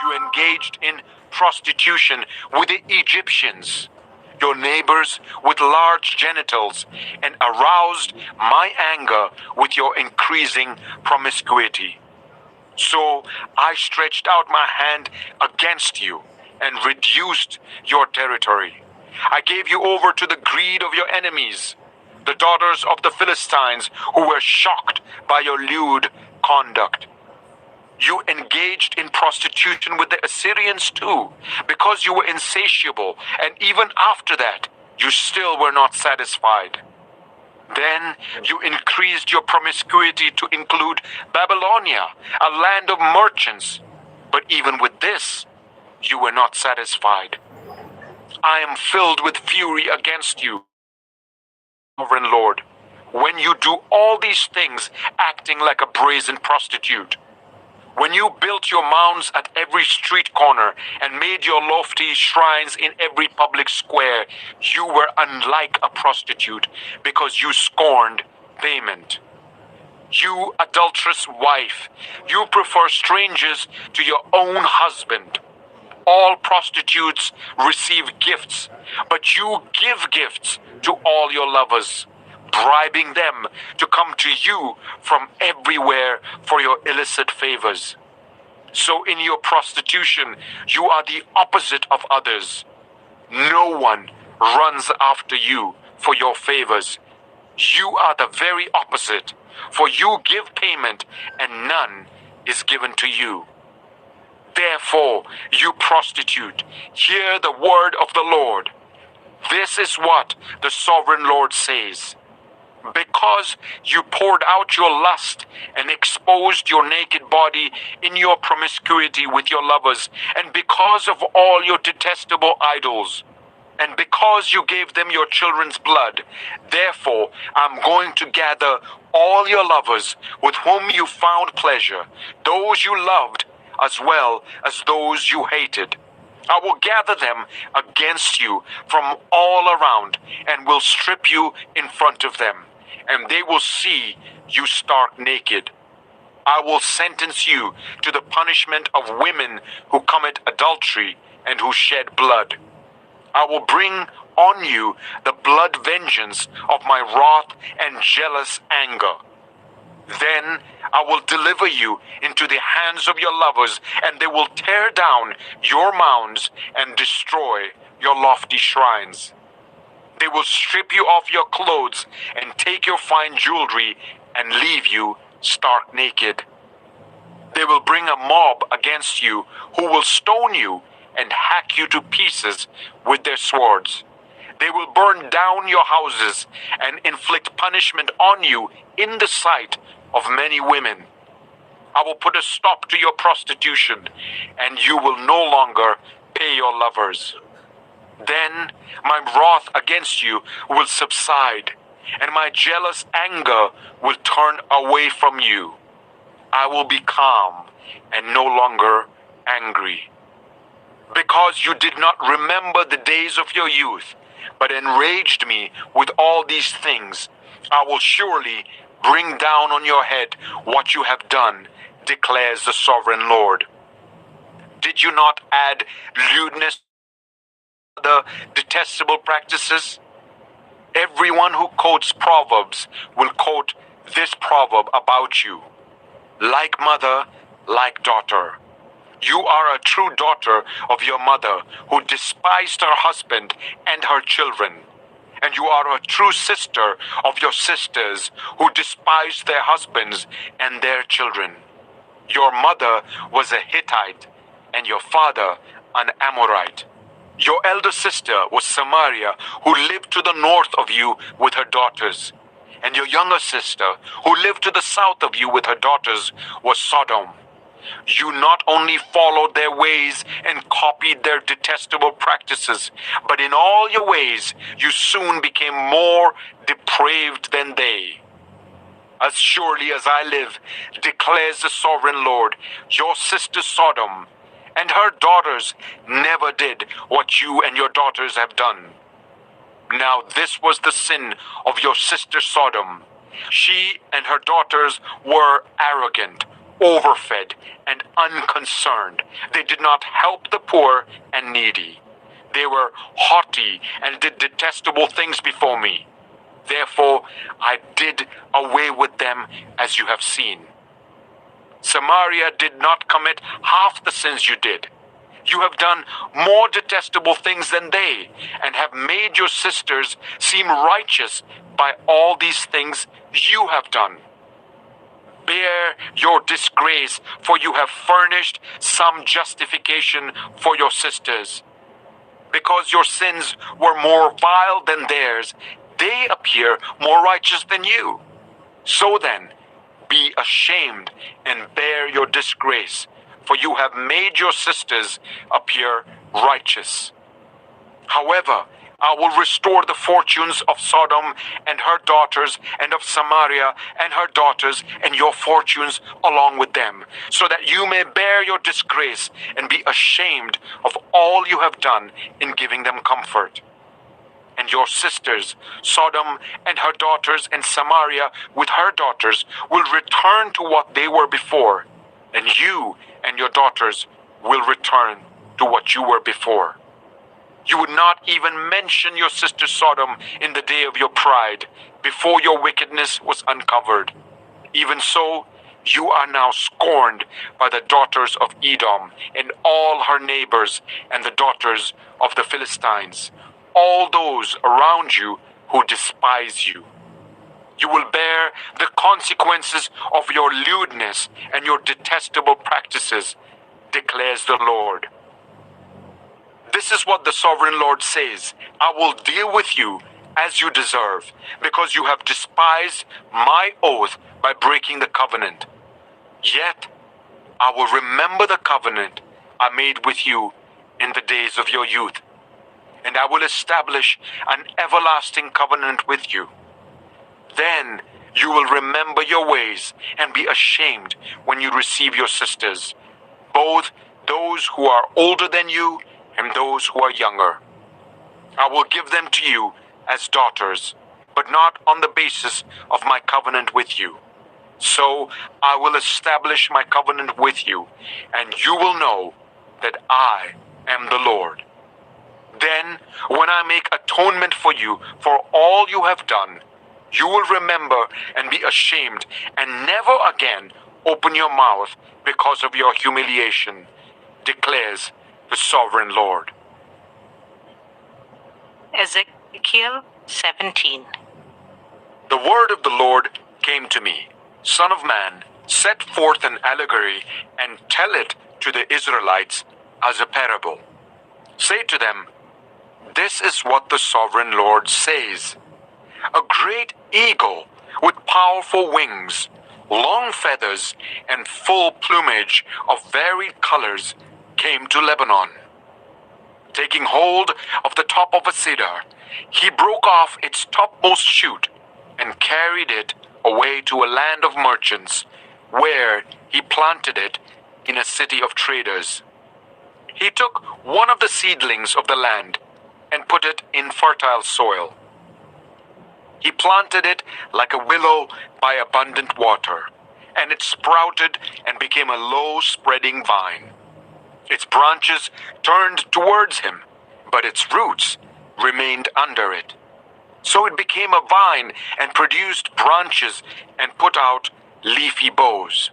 You engaged in prostitution with the Egyptians, your neighbors with large genitals, and aroused my anger with your increasing promiscuity. So I stretched out my hand against you and reduced your territory. I gave you over to the greed of your enemies, the daughters of the Philistines, who were shocked by your lewd conduct. You engaged in prostitution with the Assyrians too, because you were insatiable, and even after that, you still were not satisfied. Then you increased your promiscuity to include Babylonia, a land of merchants. But even with this, you were not satisfied. I am filled with fury against you, Sovereign Lord. when you do all these things acting like a brazen prostitute. When you built your mounds at every street corner and made your lofty shrines in every public square, you were unlike a prostitute because you scorned payment. You adulterous wife, you prefer strangers to your own husband. All prostitutes receive gifts, but you give gifts to all your lovers, bribing them to come to you from everywhere for your illicit favors. So in your prostitution, you are the opposite of others. No one runs after you for your favors. You are the very opposite, for you give payment and none is given to you. Therefore, you prostitute, hear the word of the Lord. This is what the sovereign Lord says. Because you poured out your lust and exposed your naked body in your promiscuity with your lovers, and because of all your detestable idols, and because you gave them your children's blood, therefore I'm going to gather all your lovers with whom you found pleasure, those you loved as well as those you hated. I will gather them against you from all around and will strip you in front of them, and they will see you stark naked. I will sentence you to the punishment of women who commit adultery and who shed blood. I will bring on you the blood vengeance of my wrath and jealous anger. Then I will deliver you into the hands of your lovers, and they will tear down your mounds and destroy your lofty shrines. They will strip you of your clothes and take your fine jewelry and leave you stark naked. They will bring a mob against you who will stone you and hack you to pieces with their swords. They will burn down your houses and inflict punishment on you in the sight of many women. I will put a stop to your prostitution, and you will no longer pay your lovers. Then my wrath against you will subside, and my jealous anger will turn away from you. I will be calm and no longer angry. Because you did not remember the days of your youth, but enraged me with all these things, I will surely bring down on your head what you have done, declares the sovereign Lord. Did you not add lewdness to the detestable practices? Everyone who quotes Proverbs will quote this proverb about you. Like mother, like daughter. You are a true daughter of your mother, who despised her husband and her children. And you are a true sister of your sisters, who despised their husbands and their children. Your mother was a Hittite, and your father an Amorite. Your elder sister was Samaria, who lived to the north of you with her daughters. And your younger sister, who lived to the south of you with her daughters, was Sodom. You not only followed their ways and copied their detestable practices, but in all your ways you soon became more depraved than they. As surely as I live, declares the sovereign Lord, your sister Sodom and her daughters never did what you and your daughters have done. Now this was the sin of your sister Sodom. She and her daughters were arrogant, overfed, and unconcerned. They did not help the poor and needy. They were haughty and did detestable things before me. Therefore I did away with them, as you have seen. Samaria did not commit half the sins you did. You have done more detestable things than they, and have made your sisters seem righteous by all these things you have done. Bear your disgrace, for you have furnished some justification for your sisters. Because your sins were more vile than theirs, they appear more righteous than you. So then, be ashamed and bear your disgrace, for you have made your sisters appear righteous. However, I will restore the fortunes of Sodom and her daughters, and of Samaria and her daughters, and your fortunes along with them, so that you may bear your disgrace and be ashamed of all you have done in giving them comfort. And your sisters, Sodom and her daughters, and Samaria with her daughters, will return to what they were before, and you and your daughters will return to what you were before. You would not even mention your sister Sodom in the day of your pride, before your wickedness was uncovered. Even so, you are now scorned by the daughters of Edom and all her neighbors, and the daughters of the Philistines, all those around you who despise you. You will bear the consequences of your lewdness and your detestable practices, declares the Lord. This is what the sovereign Lord says: I will deal with you as you deserve, because you have despised my oath by breaking the covenant. Yet I will remember the covenant I made with you in the days of your youth, and I will establish an everlasting covenant with you. Then you will remember your ways and be ashamed when you receive your sisters, both those who are older than you and those who are younger. I will give them to you as daughters, but not on the basis of my covenant with you. So I will establish my covenant with you, and you will know that I am the Lord. Then, when I make atonement for you for all you have done, you will remember and be ashamed, and never again open your mouth because of your humiliation, declares the sovereign Lord. Ezekiel 17. The word of the Lord came to me: Son of man, set forth an allegory and tell it to the Israelites as a parable. Say to them, this is what the sovereign Lord says. A great eagle with powerful wings, long feathers, and full plumage of varied colors came to Lebanon. Taking hold of the top of a cedar, he broke off its topmost shoot and carried it away to a land of merchants, where he planted it in a city of traders. He took one of the seedlings of the land and put it in fertile soil. He planted it like a willow by abundant water, and it sprouted and became a low spreading vine. Its branches turned towards him, but its roots remained under it. So it became a vine and produced branches and put out leafy boughs.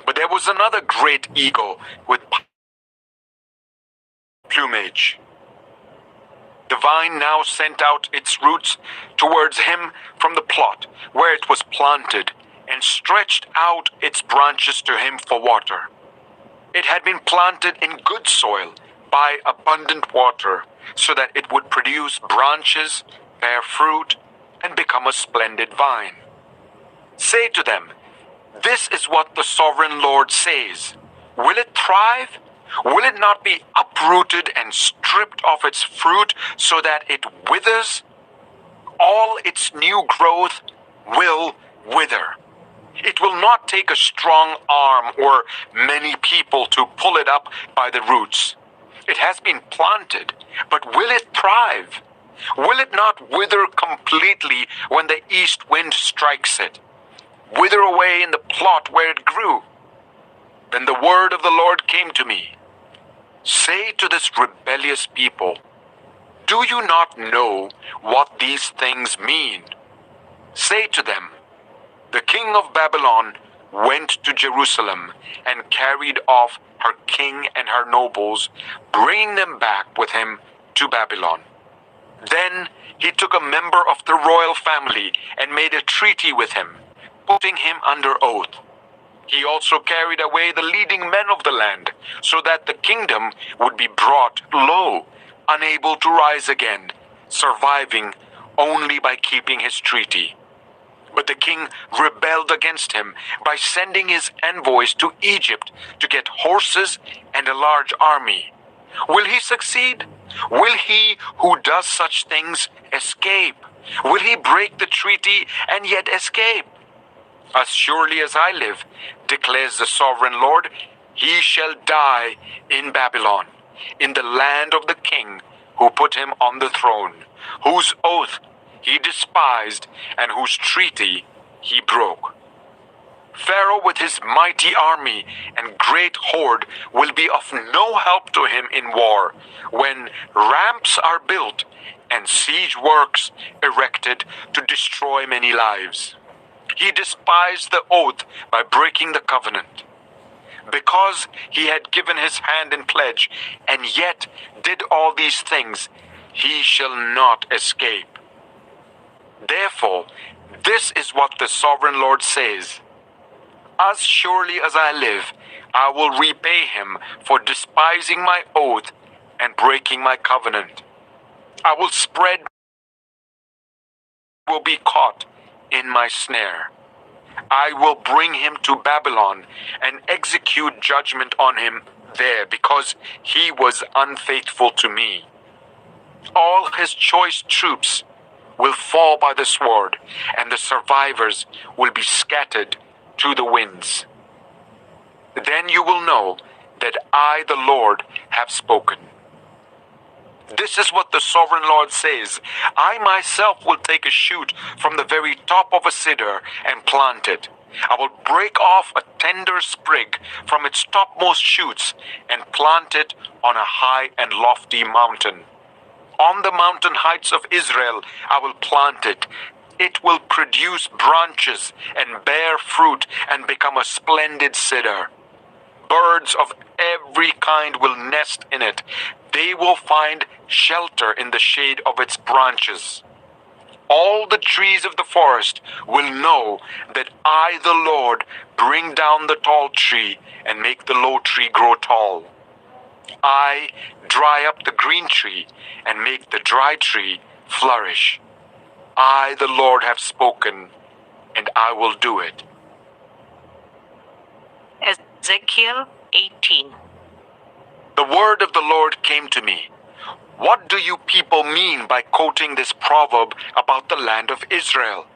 But there was another great eagle with plumage. The vine now sent out its roots towards him from the plot where it was planted, and stretched out its branches to him for water. It had been planted in good soil by abundant water, so that it would produce branches, bear fruit, and become a splendid vine. Say to them, this is what the sovereign Lord says. Will it thrive? Will it not be uprooted and stripped of its fruit so that it withers? All its new growth will wither. It will not take a strong arm or many people to pull it up by the roots. It has been planted, but will it thrive? Will it not wither completely when the east wind strikes it? Wither away in the plot where it grew? Then the word of the Lord came to me. Say to this rebellious people, do you not know what these things mean? Say to them, the king of Babylon went to Jerusalem and carried off her king and her nobles, bringing them back with him to Babylon. Then he took a member of the royal family and made a treaty with him, putting him under oath. He also carried away the leading men of the land, so that the kingdom would be brought low, unable to rise again, surviving only by keeping his treaty. But the king rebelled against him by sending his envoys to Egypt to get horses and a large army. Will he succeed? Will he who does such things escape? Will he break the treaty and yet escape? As surely as I live, declares the sovereign Lord, he shall die in Babylon, in the land of the king who put him on the throne, whose oath he despised and whose treaty he broke. Pharaoh with his mighty army and great horde will be of no help to him in war, when ramps are built and siege works erected to destroy many lives. He despised the oath by breaking the covenant. Because he had given his hand in pledge, and yet did all these things, he shall not escape. Therefore, this is what the sovereign Lord says. As surely as I live, I will repay him for despising my oath and breaking my covenant. I will spread, will be caught in my snare. I will bring him to Babylon and execute judgment on him there, because he was unfaithful to me. All his choice troops will fall by the sword, and the survivors will be scattered to the winds. Then you will know that I, the Lord, have spoken. This is what the sovereign Lord says. I myself will take a shoot from the very top of a cedar and plant it. I will break off a tender sprig from its topmost shoots and plant it on a high and lofty mountain. On the mountain heights of Israel I will plant it. It will produce branches and bear fruit and become a splendid cedar. Birds of every kind will nest in it. They will find shelter in the shade of its branches. All the trees of the forest will know that I, the Lord, bring down the tall tree and make the low tree grow tall. I dry up the green tree and make the dry tree flourish. I, the Lord, have spoken, and I will do it. Ezekiel 18. The word of the Lord came to me. What do you people mean by quoting this proverb about the land of Israel?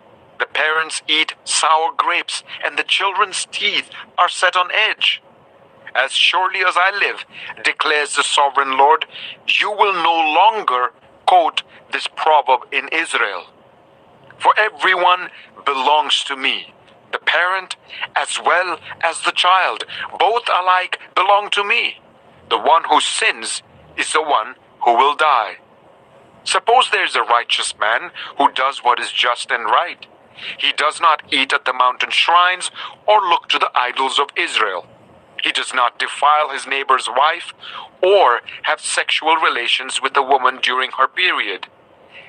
The parents eat sour grapes, and the children's teeth are set on edge. As surely as I live, declares the sovereign Lord, you will no longer quote this proverb in Israel. For everyone belongs to me, the parent as well as the child. Both alike belong to me. The one who sins is the one who will die. Suppose there is a righteous man who does what is just and right. He does not eat at the mountain shrines or look to the idols of Israel. He does not defile his neighbor's wife or have sexual relations with a woman during her period.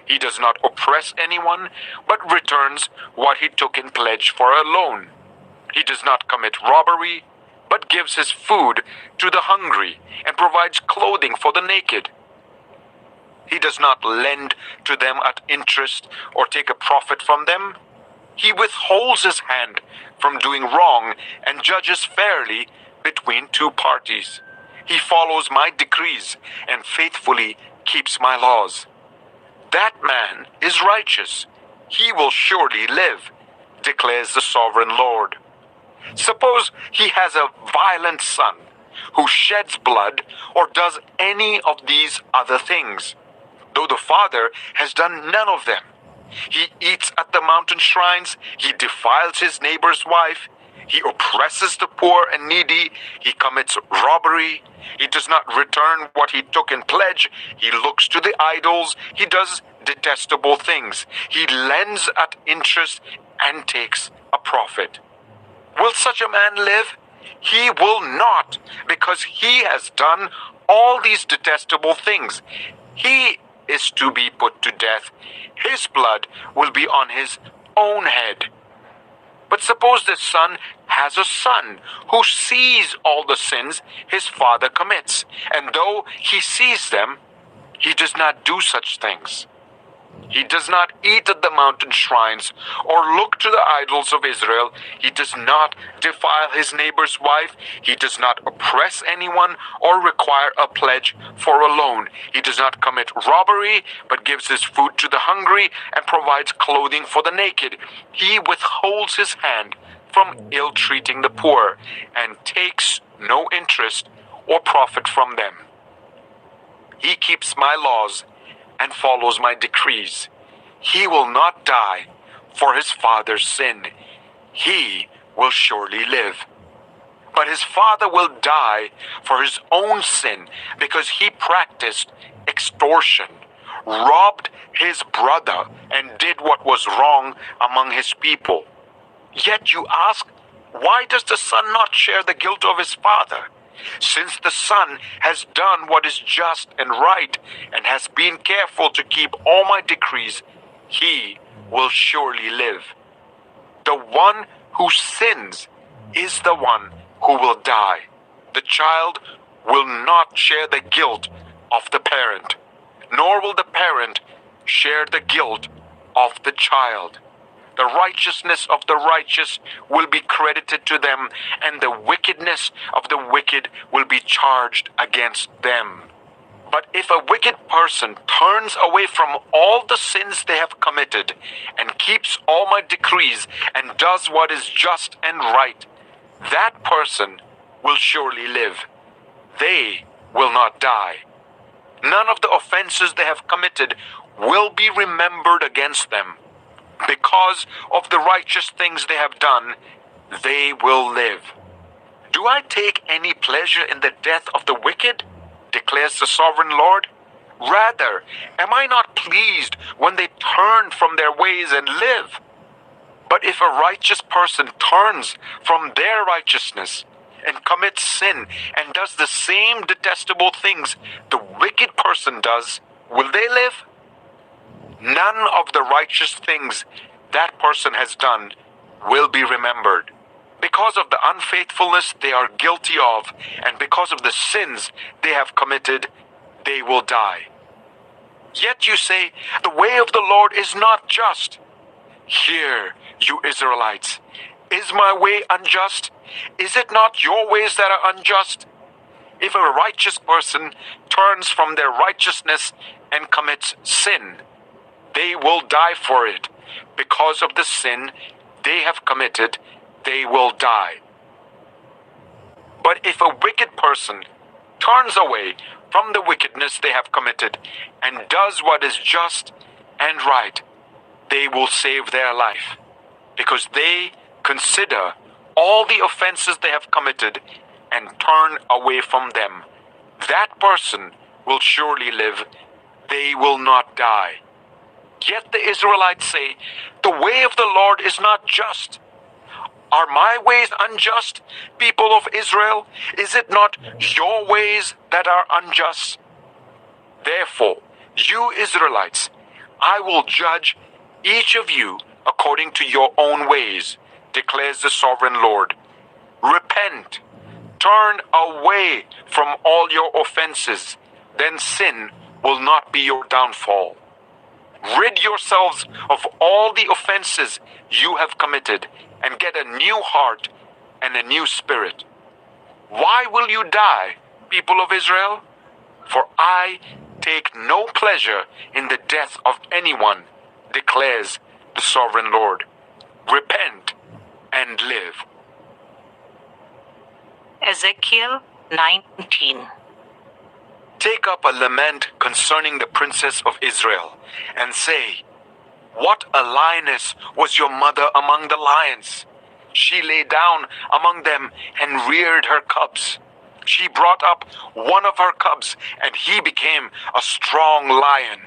He does not oppress anyone, but returns what he took in pledge for a loan. He does not commit robbery, but gives his food to the hungry and provides clothing for the naked. He does not lend to them at interest or take a profit from them. He withholds his hand from doing wrong and judges fairly between two parties. He follows my decrees and faithfully keeps my laws. That man is righteous. He will surely live, declares the sovereign Lord. Suppose he has a violent son who sheds blood or does any of these other things, though the father has done none of them. He eats at the mountain shrines, he defiles his neighbor's wife, he oppresses the poor and needy, he commits robbery, he does not return what he took in pledge, he looks to the idols, he does detestable things, he lends at interest and takes a profit. Will such a man live? He will not, because he has done all these detestable things. He is to be put to death. His blood will be on his own head. But suppose this son has a son who sees all the sins his father commits, and though he sees them, he does not do such things. He does not eat at the mountain shrines or look to the idols of Israel. He does not defile his neighbor's wife. He does not oppress anyone or require a pledge for a loan. He does not commit robbery, but gives his food to the hungry and provides clothing for the naked. He withholds his hand from ill-treating the poor and takes no interest or profit from them. He keeps my laws and follows my decrees. He will not die for his father's sin. He will surely live. But his father will die for his own sin because he practiced extortion, robbed his brother, and did what was wrong among his people. Yet you ask, why does the son not share the guilt of his father? Since the son has done what is just and right and has been careful to keep all my decrees, he will surely live. The one who sins is the one who will die. The child will not share the guilt of the parent, nor will the parent share the guilt of the child. The righteousness of the righteous will be credited to them, and the wickedness of the wicked will be charged against them. But if a wicked person turns away from all the sins they have committed, and keeps all my decrees, and does what is just and right, that person will surely live. They will not die. None of the offenses they have committed will be remembered against them. Because of the righteous things they have done, they will live. Do I take any pleasure in the death of the wicked? Declares the sovereign Lord. Rather, am I not pleased when they turn from their ways and live? But if a righteous person turns from their righteousness and commits sin and does the same detestable things the wicked person does, will they live? None of the righteous things that person has done will be remembered. Because of the unfaithfulness they are guilty of, and because of the sins they have committed, they will die. Yet you say, the way of the Lord is not just. Hear, you Israelites, is my way unjust? Is it not your ways that are unjust? If a righteous person turns from their righteousness and commits sin, they will die for it. Because of the sin they have committed, they will die. But if a wicked person turns away from the wickedness they have committed and does what is just and right, they will save their life. Because they consider all the offenses they have committed and turn away from them. That person will surely live. They will not die. Yet the Israelites say, the way of the Lord is not just. Are my ways unjust, people of Israel? Is it not your ways that are unjust? Therefore, you Israelites, I will judge each of you according to your own ways, declares the sovereign Lord. Repent, turn away from all your offenses, then sin will not be your downfall. Rid yourselves of all the offenses you have committed and get a new heart and a new spirit. Why will you die, people of Israel? For I take no pleasure in the death of anyone, declares the sovereign Lord. Repent and live. Ezekiel 19. Take up a lament concerning the princess of Israel, and say, what a lioness was your mother among the lions! She lay down among them and reared her cubs. She brought up one of her cubs, and he became a strong lion.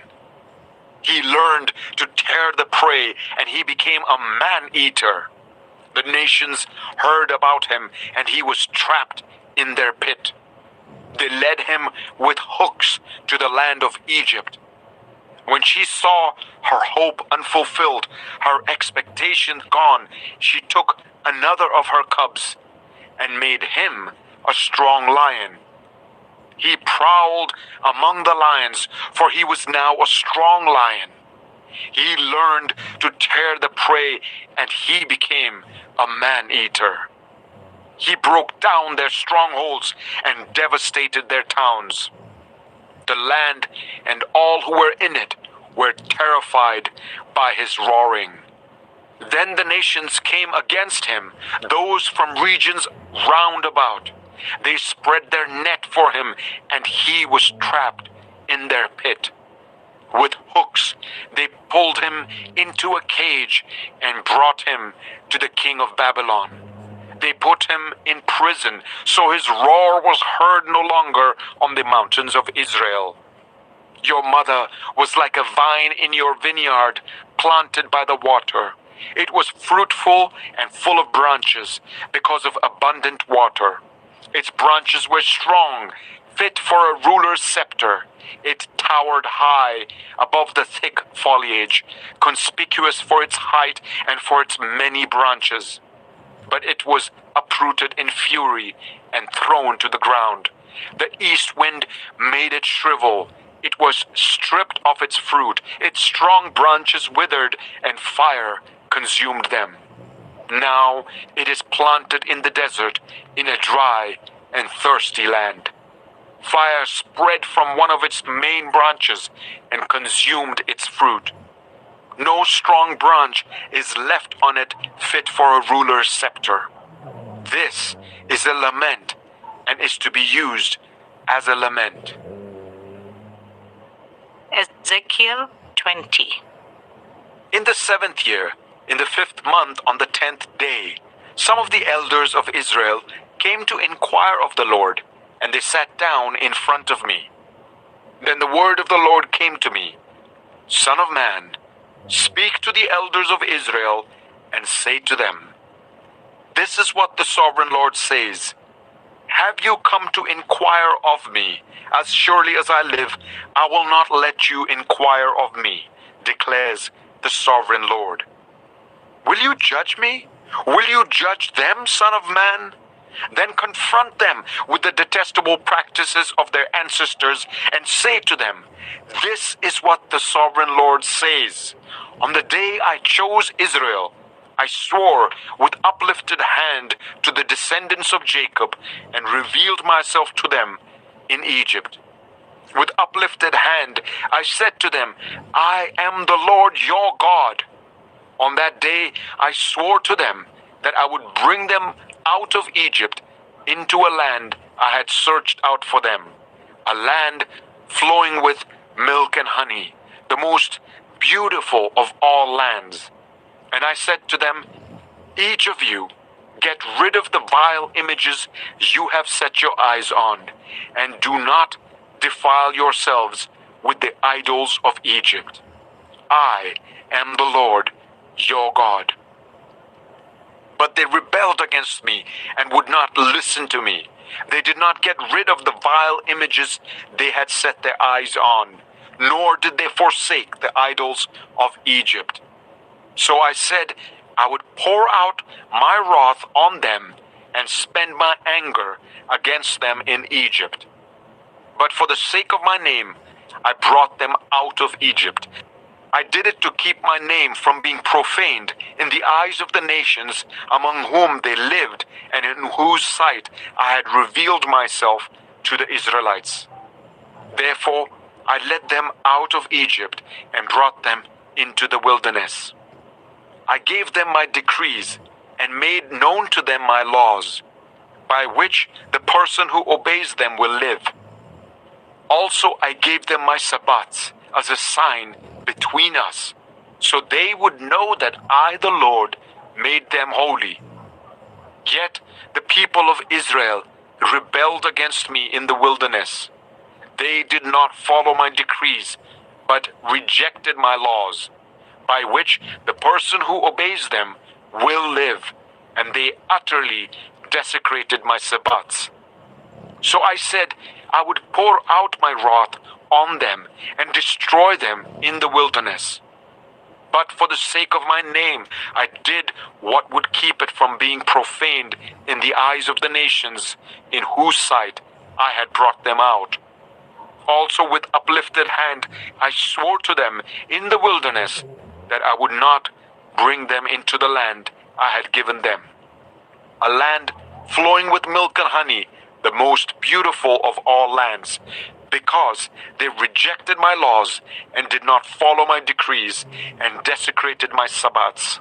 He learned to tear the prey, and he became a man-eater. The nations heard about him, and he was trapped in their pit. They led him with hooks to the land of Egypt. When she saw her hope unfulfilled, her expectation gone, she took another of her cubs and made him a strong lion. He prowled among the lions, for he was now a strong lion. He learned to tear the prey, and he became a man-eater. He broke down their strongholds and devastated their towns. The land and all who were in it were terrified by his roaring. Then the nations came against him, those from regions round about. They spread their net for him, and he was trapped in their pit. With hooks they pulled him into a cage and brought him to the king of Babylon. They put him in prison, so his roar was heard no longer on the mountains of Israel. Your mother was like a vine in your vineyard, planted by the water. It was fruitful and full of branches because of abundant water. Its branches were strong, fit for a ruler's scepter. It towered high above the thick foliage, conspicuous for its height and for its many branches. But it was uprooted in fury and thrown to the ground. The east wind made it shrivel. It was stripped of its fruit. Its strong branches withered, and fire consumed them. Now it is planted in the desert, in a dry and thirsty land. Fire spread from one of its main branches and consumed its fruit. No strong branch is left on it fit for a ruler's scepter. This is a lament and is to be used as a lament. Ezekiel 20. In the 7th year, in the 5th month, on the 10th day, some of the elders of Israel came to inquire of the Lord, and they sat down in front of me. Then the word of the Lord came to me, Son of man, speak to the elders of Israel and say to them, This is what the sovereign Lord says. Have you come to inquire of me? As surely as I live, I will not let you inquire of me, declares the sovereign Lord. Will you judge me? Will you judge them, Son of man? Then confront them with the detestable practices of their ancestors and say to them, This is what the sovereign Lord says. On the day I chose Israel, I swore with uplifted hand to the descendants of Jacob and revealed myself to them in Egypt. With uplifted hand, I said to them, I am the Lord your God. On that day, I swore to them that I would bring them out of Egypt into a land I had searched out for them, a land flowing with milk and honey, the most beautiful of all lands. And I said to them, Each of you, get rid of the vile images you have set your eyes on, and do not defile yourselves with the idols of Egypt. I am the Lord, your God. But they rebelled against me and would not listen to me. They did not get rid of the vile images they had set their eyes on, nor did they forsake the idols of Egypt. So I said I would pour out my wrath on them and spend my anger against them in Egypt. But for the sake of my name, I brought them out of Egypt. I did it to keep my name from being profaned in the eyes of the nations among whom they lived and in whose sight I had revealed myself to the Israelites. Therefore, I led them out of Egypt and brought them into the wilderness. I gave them my decrees and made known to them my laws, by which the person who obeys them will live. Also, I gave them my Sabbaths as a sign between us, so they would know that I, the Lord, made them holy. Yet the people of Israel rebelled against me in the wilderness. They did not follow my decrees, but rejected my laws, by which the person who obeys them will live, and they utterly desecrated my Sabbaths. So I said I would pour out my wrath on them and destroy them in the wilderness. But for the sake of my name, I did what would keep it from being profaned in the eyes of the nations in whose sight I had brought them out. Also with uplifted hand I swore to them in the wilderness that I would not bring them into the land I had given them, a land flowing with milk and honey, the most beautiful of all lands, because they rejected my laws and did not follow my decrees and desecrated my Sabbaths.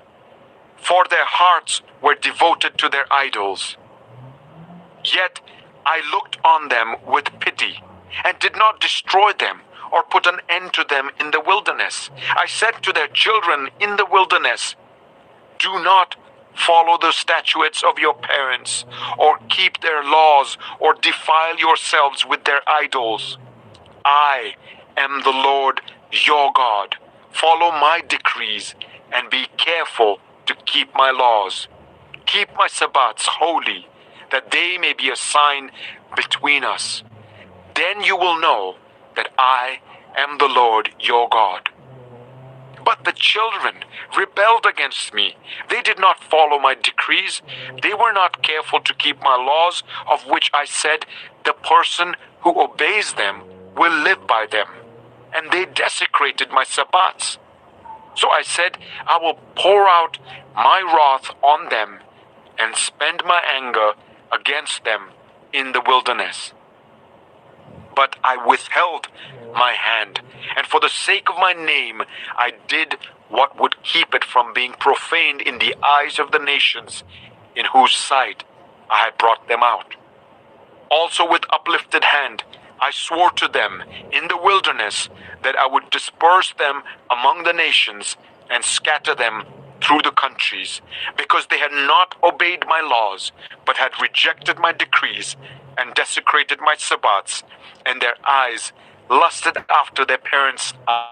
For their hearts were devoted to their idols. Yet I looked on them with pity and did not destroy them or put an end to them in the wilderness. I said to their children in the wilderness, do not follow the statutes of your parents, or keep their laws, or defile yourselves with their idols. I am the Lord your God. Follow my decrees, and be careful to keep my laws. Keep my Sabbaths holy, that they may be a sign between us. Then you will know that I am the Lord your God. But the children rebelled against me. They did not follow my decrees. They were not careful to keep my laws, of which I said, the person who obeys them will live by them. And they desecrated my Sabbaths. So I said, I will pour out my wrath on them and spend my anger against them in the wilderness. But I withheld my hand, and for the sake of my name, I did what would keep it from being profaned in the eyes of the nations, in whose sight I had brought them out. Also with uplifted hand, I swore to them in the wilderness that I would disperse them among the nations and scatter them through the countries, because they had not obeyed my laws, but had rejected my decrees and desecrated my Sabbaths, and their eyes lusted after their parents' eyes.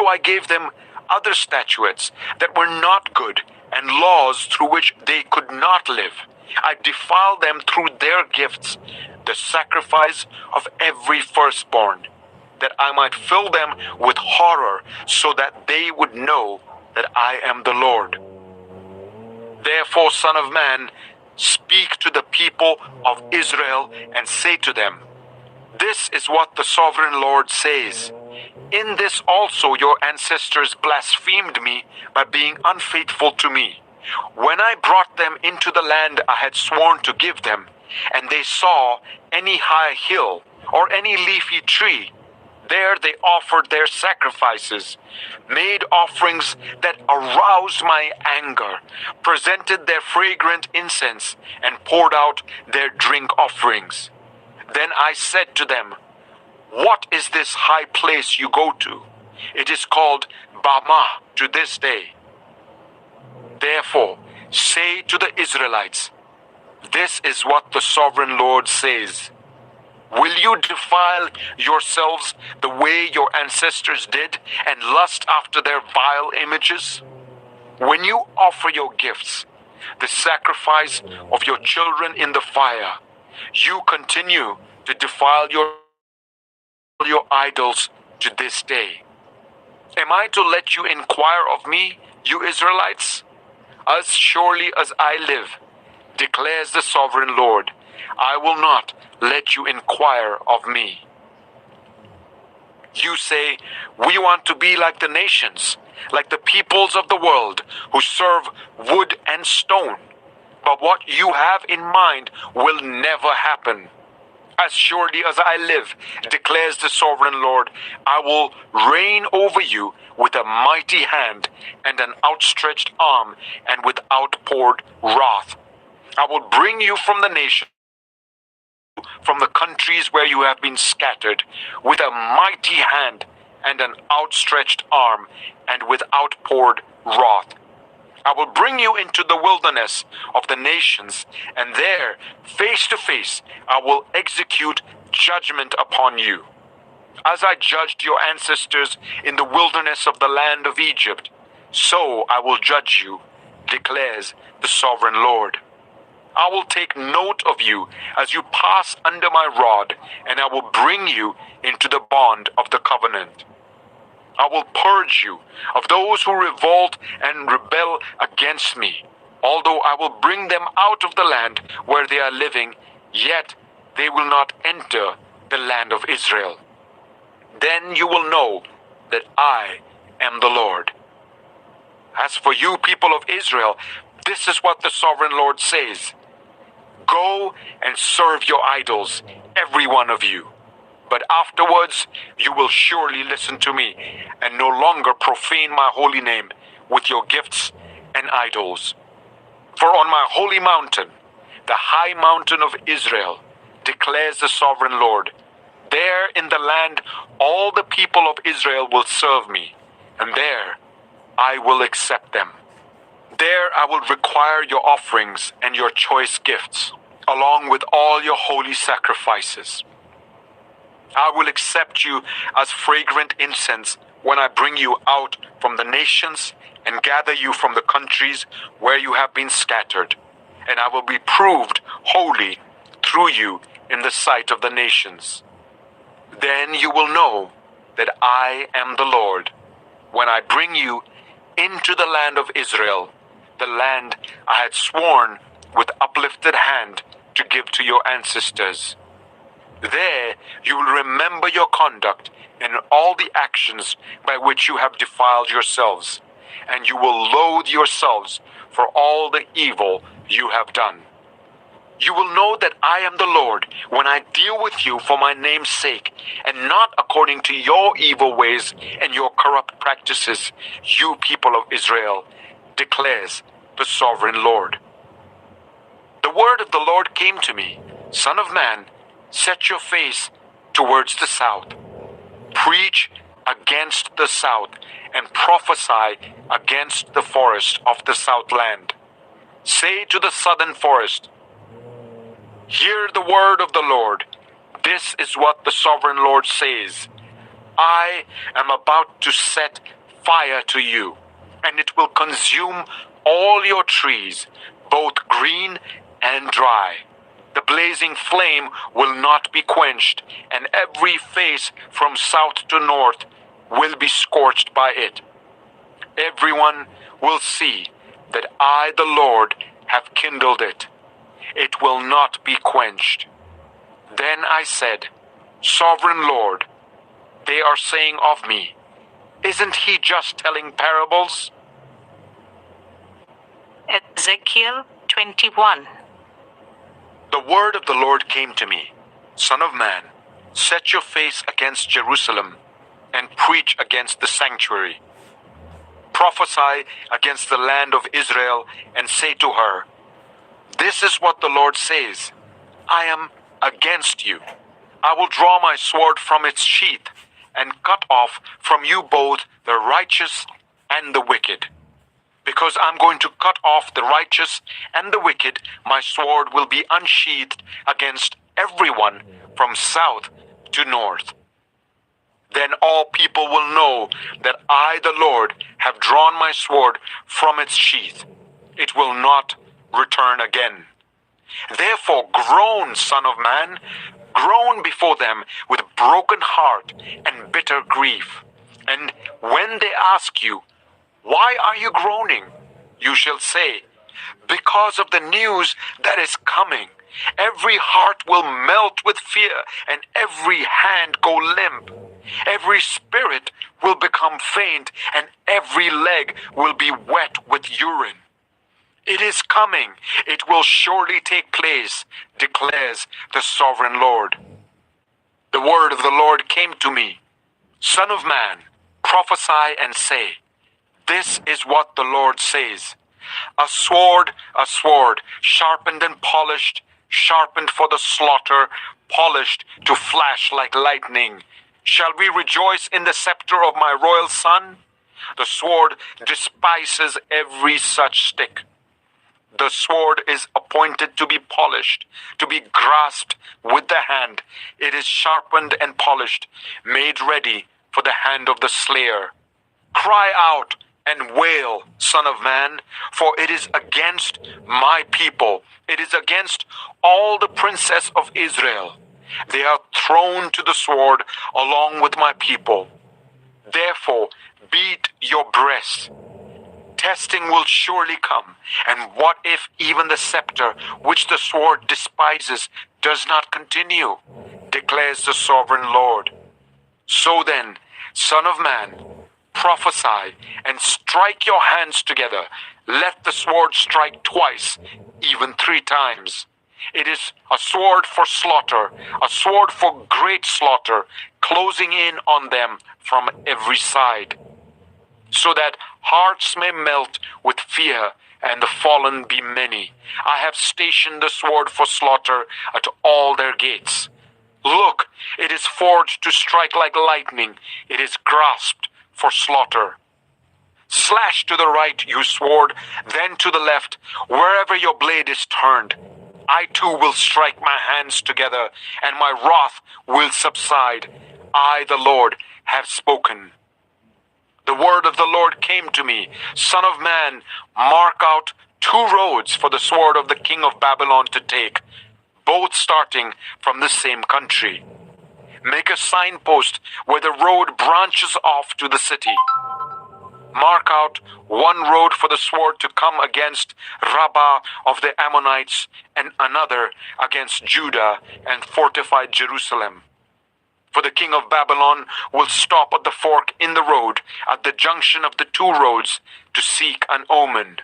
So I gave them other statutes that were not good, and laws through which they could not live. I defiled them through their gifts, the sacrifice of every firstborn, that I might fill them with horror, so that they would know that I am the Lord. Therefore, Son of Man, speak to the people of Israel and say to them, this is what the sovereign Lord says. In this also your ancestors blasphemed me by being unfaithful to me. When I brought them into the land I had sworn to give them, and they saw any high hill or any leafy tree, there they offered their sacrifices, made offerings that aroused my anger, presented their fragrant incense, and poured out their drink offerings. Then I said to them, what is this high place you go to? It is called Bamah to this day. Therefore, say to the Israelites, this is what the sovereign Lord says. Will you defile yourselves the way your ancestors did and lust after their vile images? When you offer your gifts, the sacrifice of your children in the fire, you continue to defile your idols to this day. Am I to let you inquire of me, you Israelites? As surely as I live, declares the sovereign Lord, I will not let you inquire of me. You say, we want to be like the nations, like the peoples of the world who serve wood and stone. But what you have in mind will never happen. As surely as I live, declares the sovereign Lord, I will reign over you with a mighty hand and an outstretched arm and with outpoured wrath. I will bring you from the nation, from the countries where you have been scattered, with a mighty hand and an outstretched arm and with outpoured wrath. I will bring you into the wilderness of the nations, and there, face to face, I will execute judgment upon you. As I judged your ancestors in the wilderness of the land of Egypt, so I will judge you, declares the sovereign Lord. I will take note of you as you pass under my rod, and I will bring you into the bond of the covenant. I will purge you of those who revolt and rebel against me. Although I will bring them out of the land where they are living, yet they will not enter the land of Israel. Then you will know that I am the Lord. As for you, people of Israel, this is what the sovereign Lord says. Go and serve your idols, every one of you. But afterwards you will surely listen to me and no longer profane my holy name with your gifts and idols. For on my holy mountain, the high mountain of Israel, declares the sovereign Lord, there in the land all the people of Israel will serve me, and there I will accept them. There I will require your offerings and your choice gifts, along with all your holy sacrifices. I will accept you as fragrant incense when I bring you out from the nations and gather you from the countries where you have been scattered, and I will be proved holy through you in the sight of the nations. Then you will know that I am the Lord, when I bring you into the land of Israel, the land I had sworn with uplifted hand to give to your ancestors. There you will remember your conduct and all the actions by which you have defiled yourselves, and you will loathe yourselves for all the evil you have done. You will know that I am the Lord when I deal with you for my name's sake, and not according to your evil ways and your corrupt practices, you people of Israel, declares the sovereign Lord. The word of the Lord came to me, Son of man, set your face towards the south. Preach against the south and prophesy against the forest of the southland. Say to the southern forest, hear the word of the Lord. This is what the sovereign Lord says. I am about to set fire to you, and it will consume all your trees, both green and dry. The blazing flame will not be quenched, and every face from south to north will be scorched by it. Everyone will see that I, the Lord, have kindled it. It will not be quenched. Then I said, Sovereign Lord, they are saying of me, isn't he just telling parables? Ezekiel 21. The word of the Lord came to me, Son of man, set your face against Jerusalem and preach against the sanctuary. Prophesy against the land of Israel and say to her, this is what the Lord says, I am against you. I will draw my sword from its sheath and cut off from you both the righteous and the wicked. Because I'm going to cut off the righteous and the wicked, my sword will be unsheathed against everyone from south to north. Then all people will know that I, the Lord, have drawn my sword from its sheath. It will not return again. Therefore groan, Son of man, groan before them with broken heart and bitter grief. And when they ask you, why are you groaning? You shall say, because of the news that is coming. Every heart will melt with fear, and every hand go limp. Every spirit will become faint, and every leg will be wet with urine. It is coming. It will surely take place, declares the sovereign Lord. The word of the Lord came to me. Son of man, prophesy and say, this is what the Lord says. A sword, sharpened and polished, sharpened for the slaughter, polished to flash like lightning. Shall we rejoice in the scepter of my royal son? The sword despises every such stick. The sword is appointed to be polished, to be grasped with the hand. It is sharpened and polished, made ready for the hand of the slayer. Cry out and wail, Son of man, for it is against my people. It is against all the princes of Israel. They are thrown to the sword along with my people. Therefore, beat your breasts. Testing will surely come. And what if even the scepter, which the sword despises, does not continue? declares the sovereign Lord. So then, Son of man, prophesy and strike your hands together. Let the sword strike twice, even 3 times. It is a sword for slaughter, a sword for great slaughter, closing in on them from every side, so that hearts may melt with fear and the fallen be many. I have stationed the sword for slaughter at all their gates. Look, it is forged to strike like lightning. It is grasped for slaughter. Slash to the right, you sword, then to the left, wherever your blade is turned. I too will strike my hands together, and my wrath will subside. I, the Lord, have spoken. The word of the Lord came to me, Son of man, mark out 2 roads for the sword of the king of Babylon to take, both starting from the same country. Make a signpost where the road branches off to the city. Mark out 1 road for the sword to come against Rabbah of the Ammonites, and another against Judah and fortified Jerusalem. For the king of Babylon will stop at the fork in the road, at the junction of the 2 roads, to seek an omen.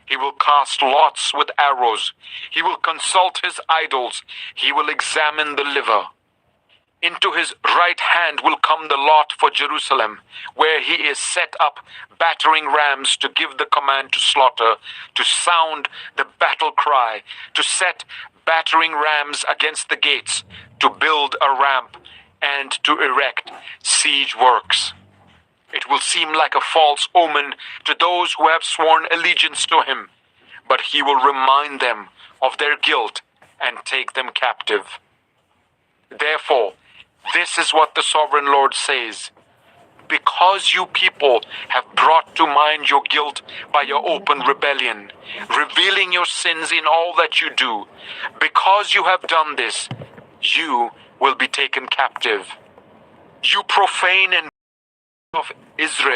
He will cast lots with arrows. He will consult his idols. He will examine the liver. Into his right hand will come the lot for Jerusalem, where he is set up battering rams to give the command to slaughter, to sound the battle cry, to set battering rams against the gates, to build a ramp, and to erect siege works. It will seem like a false omen to those who have sworn allegiance to him, but he will remind them of their guilt and take them captive. Therefore, this is what the sovereign Lord says. Because you people have brought to mind your guilt by your open rebellion, revealing your sins in all that you do, because you have done this, you will be taken captive. You profane and of Israel.